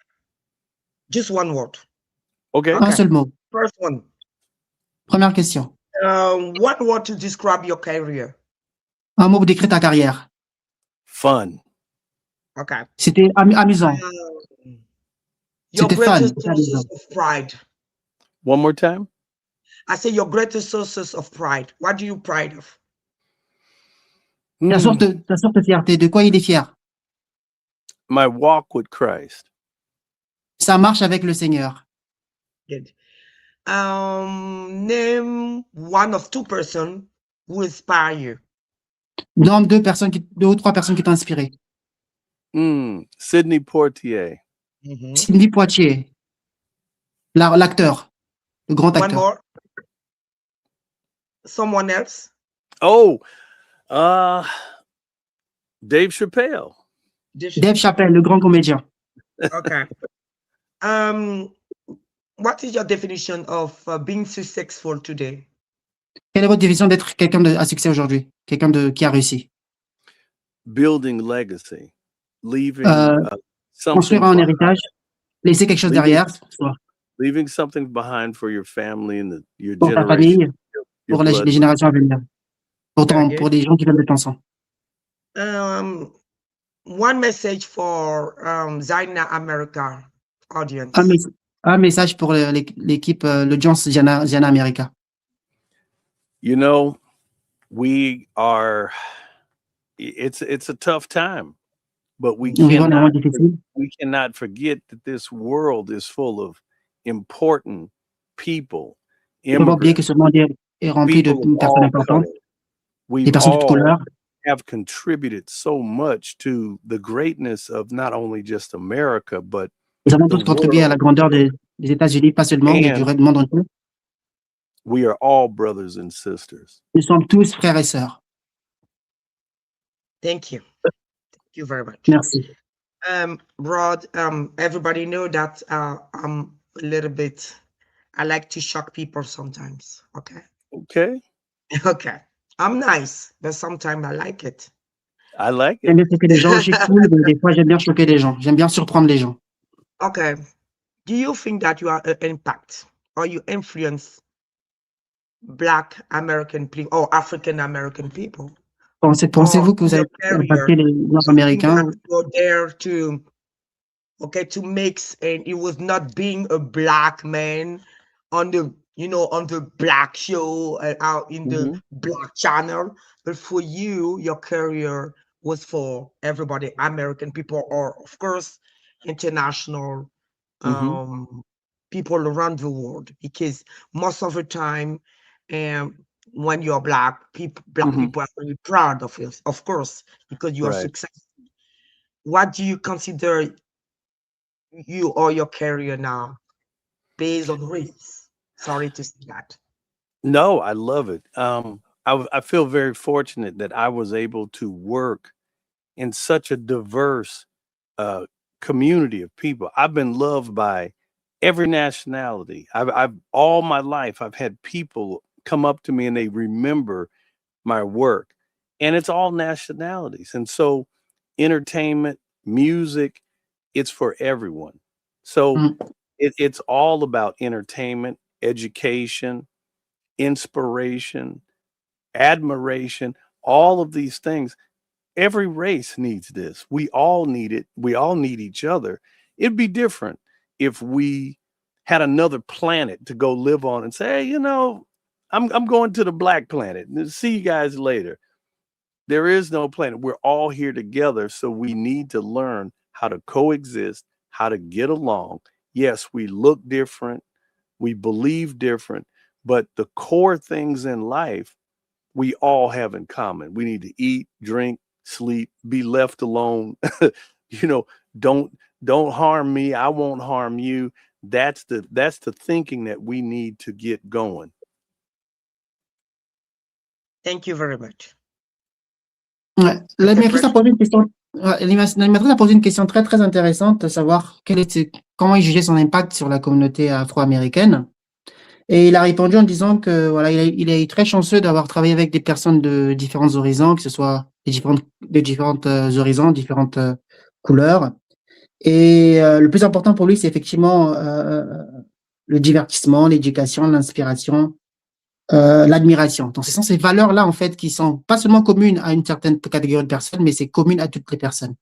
Just one word. Okay. Un seul mot. First one. Première question. One word to describe your career. Un mot pour décrire ta carrière. Fun. Okay. C'était amusant. Your C'était fun. greatest sources of pride. One more time. I say your greatest sources of pride. What do you pride of? Ta sorte de fierté. De quoi il est fier? My walk with Christ. Ça marche avec le Seigneur. Good. Name one of two persons who inspire you. Nomme deux ou trois personnes qui t'ont inspiré. Sidney Poitier. Sidney Poitier. L'acteur. Le grand acteur. One more. Someone else. Oh, Dave Chappelle. Dave Chappelle, le grand comédien. Okay. What is your definition of being successful today? Quelle est votre définition d'être quelqu'un à succès aujourd'hui? Quelqu'un qui a réussi? Building legacy. Leaving construire un héritage, laisser quelque chose derrière. Leaving something behind for your family and your pour ta famille, pour les générations à venir. Pour les gens qui viennent de ton sang. One message for Zaina America audience. Un message pour l'équipe, l'audience Zaina America. You know, it's a tough time, but we cannot forget that this world is full of important people. On va oublier que ce monde est rempli de personnes importantes, des personnes de toute couleur. Have contributed so much to the greatness of not only just America, but Nous avons tous contribué à la grandeur des États-Unis, pas seulement, mais du monde entier. We are all brothers and sisters. Nous sommes tous frères et sœurs. Thank you. Thank you very much. Merci. Rod, everybody know that I'm a little bit, I like to shock people sometimes. Okay. Okay. Okay. I'm nice, but sometimes I like it. I like J'aime it. bien choquer les gens, je suis cool, mais des fois j'aime bien choquer les gens. J'aime bien surprendre les gens. Okay. Do you think that you are an impact or you influence Black American people or African American people? Or Pensez-vous que in vous avez your career, impacté les Noirs you think that américains? you're there to, okay, to mix, and it was not being a Black man on the, on the Black show out in the Hmm. Black channel, but for you, your career was for everybody, American people, or of course, international Hmm. um, people around the world, because most of the time, um, when you're black Hmm. people are really proud of you, of course, because you are Right. successful. What do you consider you or your career now based on race? Sorry to say that. No, I love it. I feel very fortunate that I was able to work in such a diverse uh, community of people. I've been loved by every nationality. I've all my life I've had people come up to me and they remember my work, and it's all nationalities. And so, entertainment, music, it's for everyone. So Mm. it's all about entertainment, education, inspiration, admiration, all of these things. Every race needs this. We all need it. We all need each other. It'd be different if we had another planet to go live on and say, hey, I'm going to the black planet. See you guys later. There is no planet. We're all here together. So we need to learn how to coexist, how to get along. Yes, we look different. We believe different, but the core things in life we all have in common. We need to eat, drink, sleep, be left alone. you know, don't don't harm me. I won't harm you. That's the thinking that we need to get going. Thank you very much. Ouais. That's a L'animatrice a question. posé une question. L'animatrice a posé une question très très intéressante, de savoir comment il jugeait son impact sur la communauté afro-américaine. Et il a répondu en disant que voilà, il est très chanceux d'avoir travaillé avec des personnes de différents horizons, que ce soit de différentes horizons, différentes couleurs. Et le plus important pour lui, c'est effectivement le divertissement, l'éducation, l'inspiration, l'admiration. Donc, ce sont ces valeurs-là, en fait, qui sont pas seulement communes à une certaine catégorie de personnes, mais c'est commune à toutes les personnes.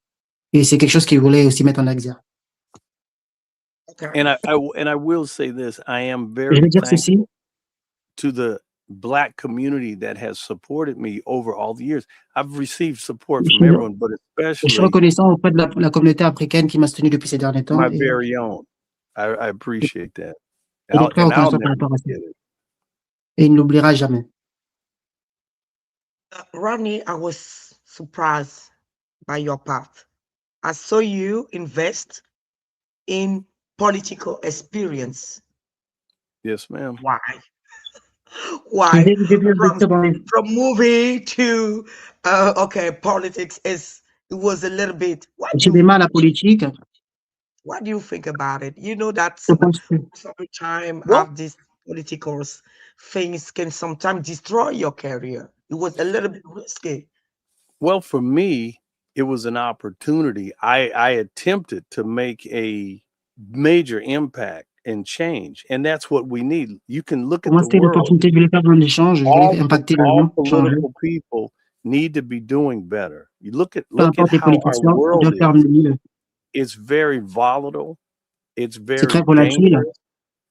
Et c'est quelque chose qu'il voulait aussi mettre en exergue. Okay. And I will say this: I am Je very vais dire ceci. thankful to the Black community that has supported me over all the years. I've received support Je from suis, everyone, but je suis especially reconnaissant auprès de la communauté africaine qui m'a soutenu depuis ces derniers temps my et very own. I appreciate that. il est très And I'll reconnaissant par never rapport à ça. forget it. Et il ne l'oubliera jamais. Rodney, I was surprised by your path. I saw you invest in political experience. Yes, ma'am. Why? Why? J'ai vu From investir dans les... from movie to okay, politics is, it was a little bit. J'ai des mal à la politique. What do you think about it? You know that Je pense que most of the time Well, have these political things can sometimes destroy your career. It was a little bit risky. well, for me, it was an opportunity. I attempted to make a major impact and change, and that's what we need. You can look pour at moi, the c'était une world. opportunité. Je voulais faire un échange, je voulais impacter les All gens, changer. political people need to be doing better. You Peu look at importe les how our politiciens, on doit world faire is. mieux. It's very volatile. It's C'est very très volatile, dangerous,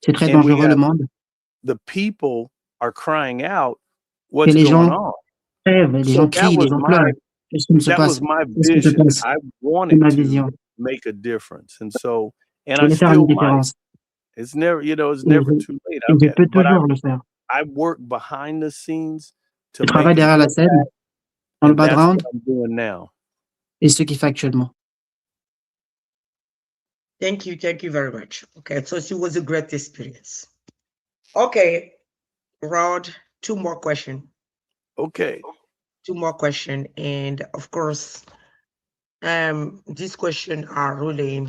c'est très and we dangereux le have monde. the people are crying out, Et "What's les going gens on?" rêvent, les gens So crient, les gens pleurent. Qu'est-ce qui se that was passe? my Qu'est-ce qui se vision. passe? I C'est wanted ma to vision. make a difference, and Je I voulais faire une still might. différence. It's never, it's Et never too late. je peux toujours le faire. I work behind the scenes to Je travaille make an derrière la scène, impact, dans le and that's what background, I'm doing now. et ce qu'il fait actuellement. Thank you very much. Okay, so it was a great experience. Okay, Rod, two more questions. Okay. two more questions, and of course, these questions are really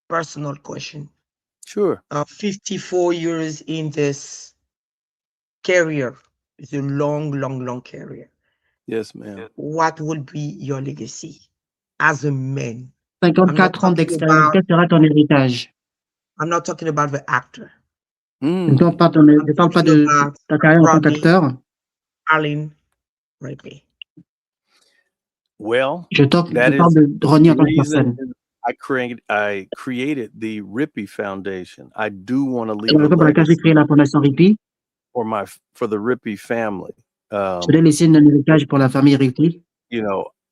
personal question. Sure. 54 years in this career. It's a long, long, long career. Yes, ma'am. What will be your legacy as a man? I'm not 54 ans talking d'expérience, about quel sera ton héritage? I'm not talking about the actor. Je ne Mm. parle pas, I'm je parle pas talking de about ta carrière en tant Rodney qu'acteur. Allen Rigby. Well, Je that parle is de Ronnie the en tant que reason personne. I created the Rippy Foundation. I do want to C'est leave la a raison pour laquelle j'ai créé legacy la Fondation Ripley. for the Rippy family. Je voulais laisser un héritage pour la famille Ripley.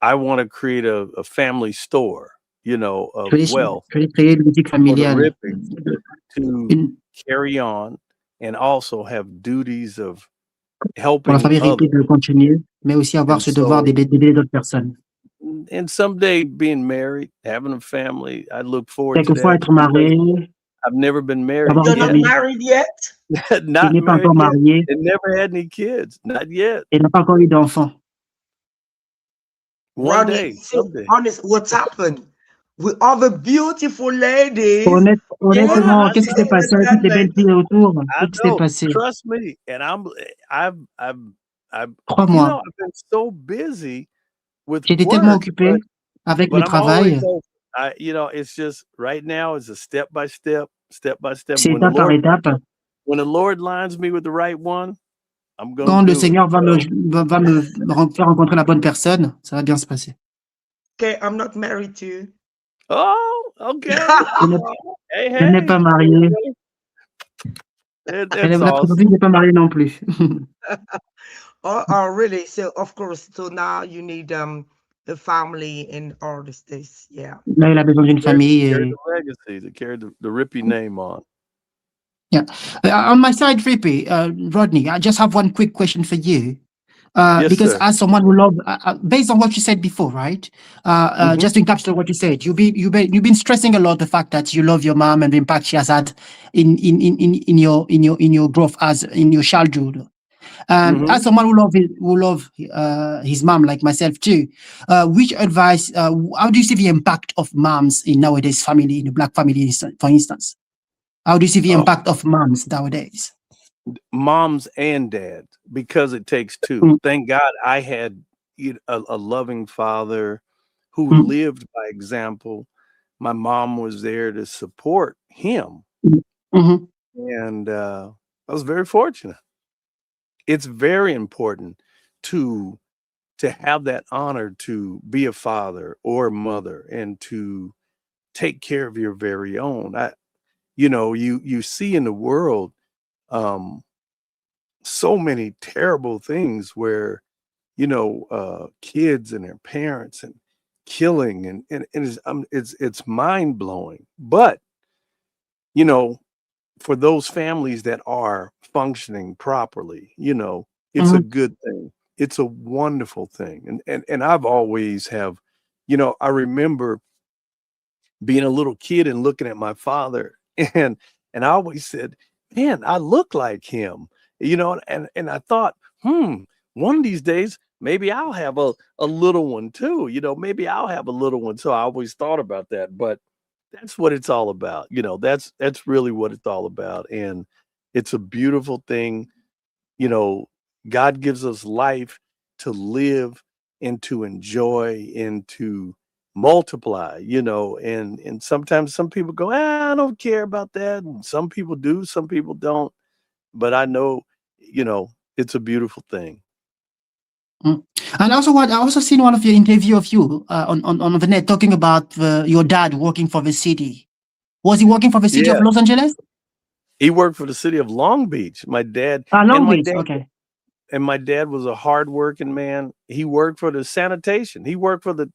I want to create a family store, of Je wealth voulais créer une boutique for the familiale. Rippies to Une, carry on and also have duties of pour la helping famille Ripley de others. continuer, mais aussi avoir And ce devoir so, d'aider d'autres personnes. and someday being married, having a family, I look forward to Quelquefois that être because marié, I've never been married avoir You're une not yet. famille. married yet? Il Not n'est pas married encore yet. marié And never had any kids. Not yet. et n'a pas encore eu d'enfant. One Ronnie, day, so someday. honest, what's happened? With all the beautiful ladies, Yeah, Honnêtement, I qu'est-ce qui s'est know. passé avec toutes les belles filles autour? I Qu'est-ce qui s'est know. passé? Trust me. And I've Crois-moi, I've been so busy with j'ai été tellement work, occupé avec but le I'm always travail. open. It's just right now it's a step by step, step by step. C'est étape par étape. When the Lord lines me with the right one, I'm gonna Quand le do it. Seigneur va me, So, va me faire rencontrer la bonne personne, ça va bien se passer. okay, I'm not married to. oh, okay. Je n'ai Hey, je n'ai pas hey. marié. That's La awesome. préposée n'est pas mariée non plus. Oh, really? So of course, so now you need a family and all this. Yeah. Là, il a besoin d'une famille. Carry Et... the legacy, to carry the Rippy name on. Yeah. On my side, Rippy, Rodney, I just have one quick question for you. Yes, Because sir. as someone who love, based on what you said before, right? Mhm. Just to encapsulate what you said, you've been stressing a lot the fact that you love your mom and the impact she has had in your growth as in your childhood. Mhm. As someone who love his mom like myself too, which advice? How do you see the impact of moms in nowadays family, in the Black family, for instance? How do you see the Oh, impact of moms nowadays? moms and dads, because it takes two. Mm, Thank God I had a loving father who mm, lived by example. My mom was there to support him, mm, mhm, and I was very fortunate. It's very important to have that honor to be a father or a mother and to take care of your very own. You see in the world um so many terrible things where kids and their parents and killing and it's mind blowing. But you know for those families that are functioning properly, it's a mhm, good thing. It's a wonderful thing. And I've always have, I remember being a little kid and looking at my father and I always said, "Man, I look like him." And I thought, one of these days maybe I'll have a little one too. Maybe I'll have a little one. So I always thought about that. But that's what it's all about. That's really what it's all about. And it's a beautiful thing. You know, God gives us life to live and to enjoy and to multiply, and sometimes some people go, I don't care about that. And some people do, some people don't. But I know, it's a beautiful thing. mm. And also, what I also seen one of your interview of you on the net talking about your dad working for the city. Was he working for the city of Yeah. Los Angeles? He worked for the city of Long Beach. My dad and Long my Beach. dad Okay. and my dad was a hardworking man. He worked for the sanitation. He worked for the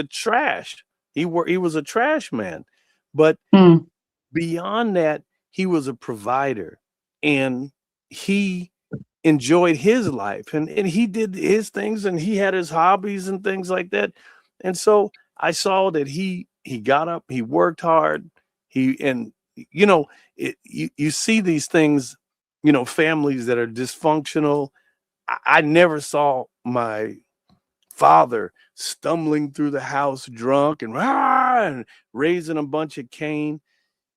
trash. He was a trash man. But Mm, beyond that, he was a provider, and he enjoyed his life, and he did his things, and he had his hobbies and things like that. And so I saw that he got up, he worked hard, he and you see these things, families that are dysfunctional, I never saw my father stumbling through the house drunk and raising a bunch of cane.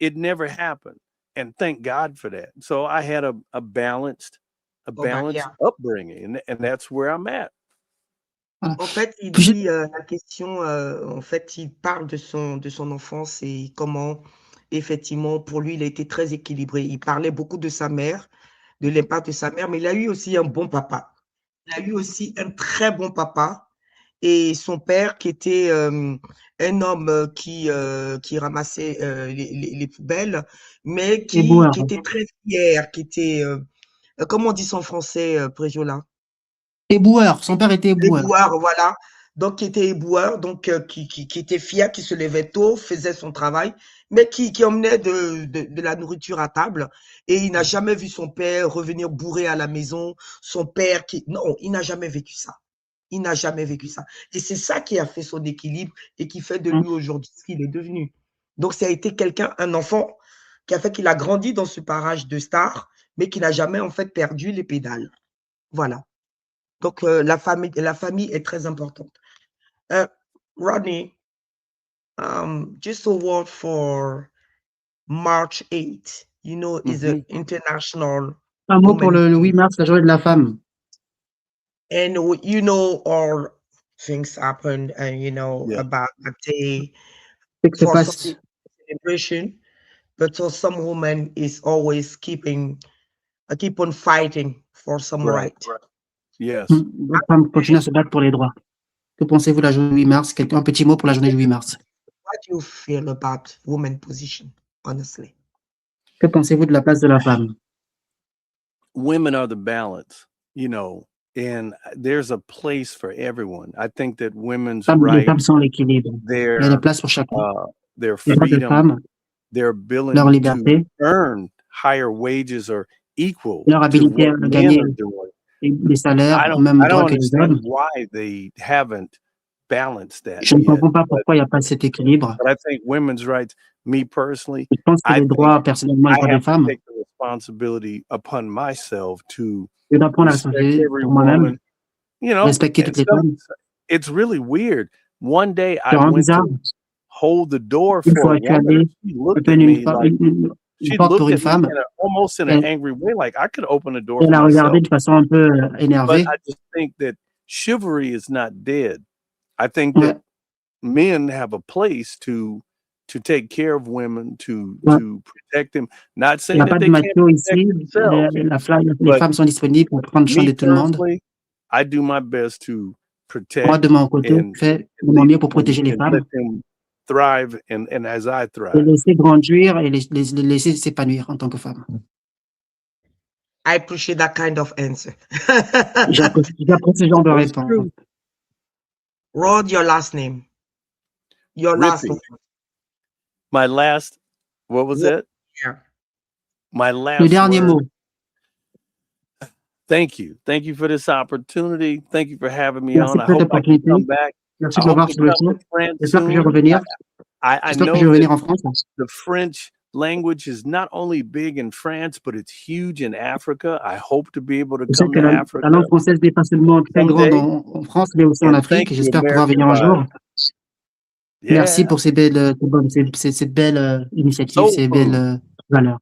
It never happened. And thank God for that. So I had a balanced Oh, bah, yeah. upbringing, and that's where I'm at. Voilà. En fait, il Puis dit, la question, en fait, il parle de son enfance et comment, effectivement, pour lui, il a été très équilibré. Il parlait beaucoup de sa mère, de l'impact de sa mère, mais il a eu aussi un bon papa. Il a eu aussi un très bon papa et son père qui était un homme qui ramassait les poubelles, mais éboueur, qui était très fier, qui était, comment on dit ça en français, Préjola? éboueur. Son père était éboueur. Éboueur, voilà. Donc, qui était éboueur, donc qui était fier, qui se levait tôt, faisait son travail, mais qui emmenait de la nourriture à table. Et il n'a jamais vu son père revenir bourré à la maison. Son père qui... Non, il n'a jamais vécu ça. Il n'a jamais vécu ça. Et c'est ça qui a fait son équilibre et qui fait de lui aujourd'hui ce qu'il est devenu. Donc, ça a été quelqu'un, un enfant, qui a fait qu'il a grandi dans ce parage de stars, mais qui n'a jamais en fait perdu les pédales. Voilà. Donc, la famille est très importante. Rodney, just a word for March 8th. You know, is an international Un mot pour woman. le 8 mars, la journée de la femme. And you know, all things happened, and you know Yeah. about a day C'est que se for some passe. people, celebration, but for some women is always keep on fighting for some right. Yes. Les femmes continuent à se battre pour les droits. Que pensez-vous de la journée du 8 mars? Un petit mot pour la journée du 8 mars. What do you feel about women position, honestly? Que pensez-vous de la place de la femme? Women are the balance, you know, and there's a place for everyone. I think that women's Les right, femmes sont l'équilibre. Il y a their une place pour chacun. their Les droits des freedom, femmes, their leur ability to liberté, earn higher wages or equal leur to habilité what à men gagner are doing. les salaires I aux don't mêmes I don't droits que les understand hommes. why they haven't balanced that Je ne yet. comprends pas pourquoi il n'y a pas cet équilibre. But I think women's rights, me personally, Je pense que I les think droits, personnellement, les I droits des have to femmes, take the responsibility upon myself to je dois prendre la respect responsabilité every pour moi-même, woman, you know, respecter and toutes les femmes. it's really weird. One day C'est I vraiment went bizarre. to hold the door Une for a fois qu'elle woman. est She looked at open me like une she porte pour looked une at me femme, almost in an angry way, like I could open the door elle for a regardé myself. de façon un peu But énervée. I just think that chivalry is not dead. I think Ouais. that men have a place to take care of women, to Ouais. protect them. Not Il n'y saying a that pas de they can't macho protect ici. themselves, Les but femmes sont disponibles pour prendre soin me de tout le monde. personally, I do my best to Moi, protect de mon côté, and je fais de mon lead mieux pour protéger les and femmes let them thrive and as I et thrive. laisser grandir et les laisser s'épanouir en tant que femme. I appreciate that kind of answer. J'apprécie ce genre de It's réponse. true. Rod, your last name. Your last Rippy. word. My last, what was it? Yeah. My Le last dernier word. mot. Thank you. Thank you for this opportunity. Thank you for having me Merci on. I pour cette hope I can opportunité. come back. Merci I de m'avoir hope to sur le come show. to France J'espère que je vais soon. revenir. I J'espère que know je vais revenir that en France. the French language is not only big in France, but it's huge in Africa. I hope to be able to Je sais come que to la Africa langue française n'est pas seulement très grande someday. en France, mais aussi en And Afrique. thank you, J'espère pouvoir American venir un jour. Vibes. Merci Yeah. pour ces belles initiatives, Soul ces food. belles valeurs.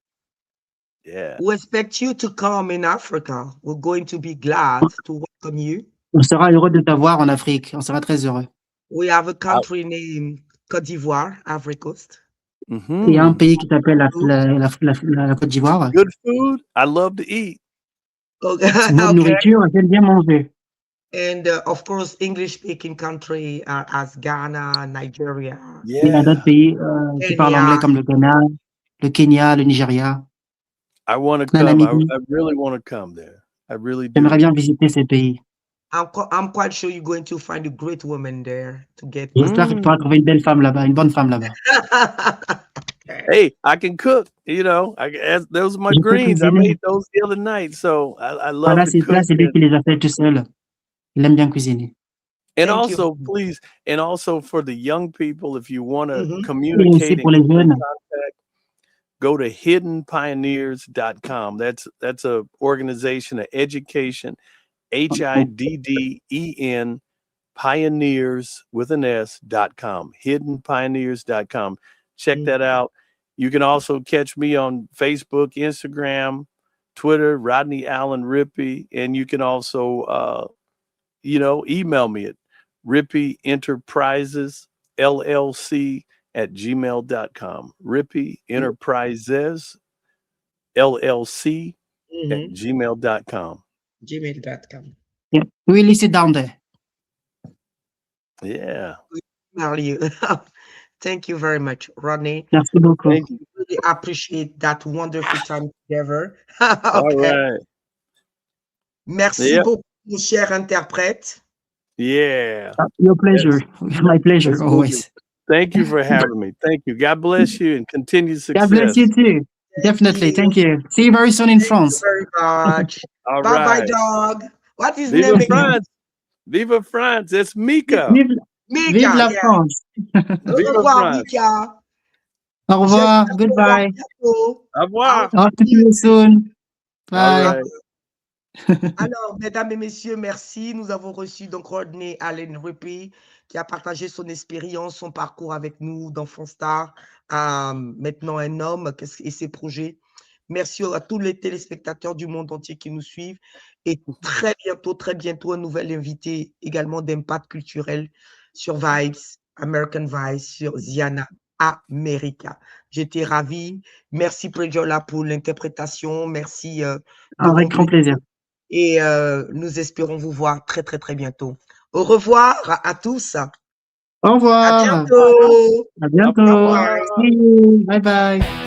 Yeah. We expect you to come in Africa. We're going to be glad to welcome you. On sera heureux de t'avoir en Afrique. On sera très heureux. We have a country named Côte d'Ivoire, Ivory Coast. Il y a un Mhm. pays qui s'appelle la Côte d'Ivoire. Good food. I love to eat. Okay. Bonne nourriture, j'aime bien manger. And of course, English-speaking country as Ghana, Nigeria, Il y a d'autres Yeah. pays qui parlent Kenya. anglais comme le Ghana, le Kenya, le Nigeria, I want to la come. Namibie. I really want to come there. I really J'aimerais do. bien visiter ces pays. I'm quite sure you're going to find a great woman there to get J'espère que tu pourras trouver une belle femme là-bas, une bonne femme là-bas. Hey, I can cook. You know, those are my Je peux greens. I cuisiner. made those the other night, so I love Voilà, to c'est cook. là, c'est lui qui les a fait tout seul. Il aime bien cuisiner. And Thank you. also, please, and also for the young people, if you want to Mhm. Et aussi communicate pour and les get in jeunes, contact, go to hiddenpioneers.com. That's a organization of education, HIDDEN pioneers with an S.com, hiddenpioneers.com. Check that out. You can also catch me on Facebook, Instagram, Twitter, Rodney Allen Rippey, and you can also, email me at Rippey Enterprises LLC at gmail.com. Rippey Enterprises LLC at gmail.com. Gmail.com. Yeah, we will list it down there. Yeah. Thank you very much, Rodney. Merci beaucoup. Thank you. Really appreciate that wonderful time together. All right. Merci beaucoup, mon cher interprète. Yeah. Your pleasure. My pleasure, always. Thank you for having me. Thank you. God bless you and continued success. God bless you too. Definitely. Thank you. See you very soon in France. Thank you very much. All Bye-bye, right. dog. What is Viva name again? France. Viva France. It's Mika. Vive Mika, la yeah. France. Au Viva revoir, France. Mika. Au revoir. J'espère Goodbye. te voir bientôt. Au revoir. I'll see you soon. Bye. All right. Alors, mesdames et messieurs, merci. Nous avons reçu donc Rodney Allen Rippey qui a partagé son expérience, son parcours avec nous d'enfant star à maintenant un homme et ses projets. Merci à tous les téléspectateurs du monde entier qui nous suivent. Et très bientôt, un nouvel invité également d'impact culturel sur Vibes, American Vibes, sur Ziana America. J'étais ravie. Merci Prejola pour l'interprétation. Merci. Avec grand plaisir. Et nous espérons vous voir très bientôt. Au revoir à tous. Au revoir. À bientôt. À bientôt. Au revoir. See you. Bye bye.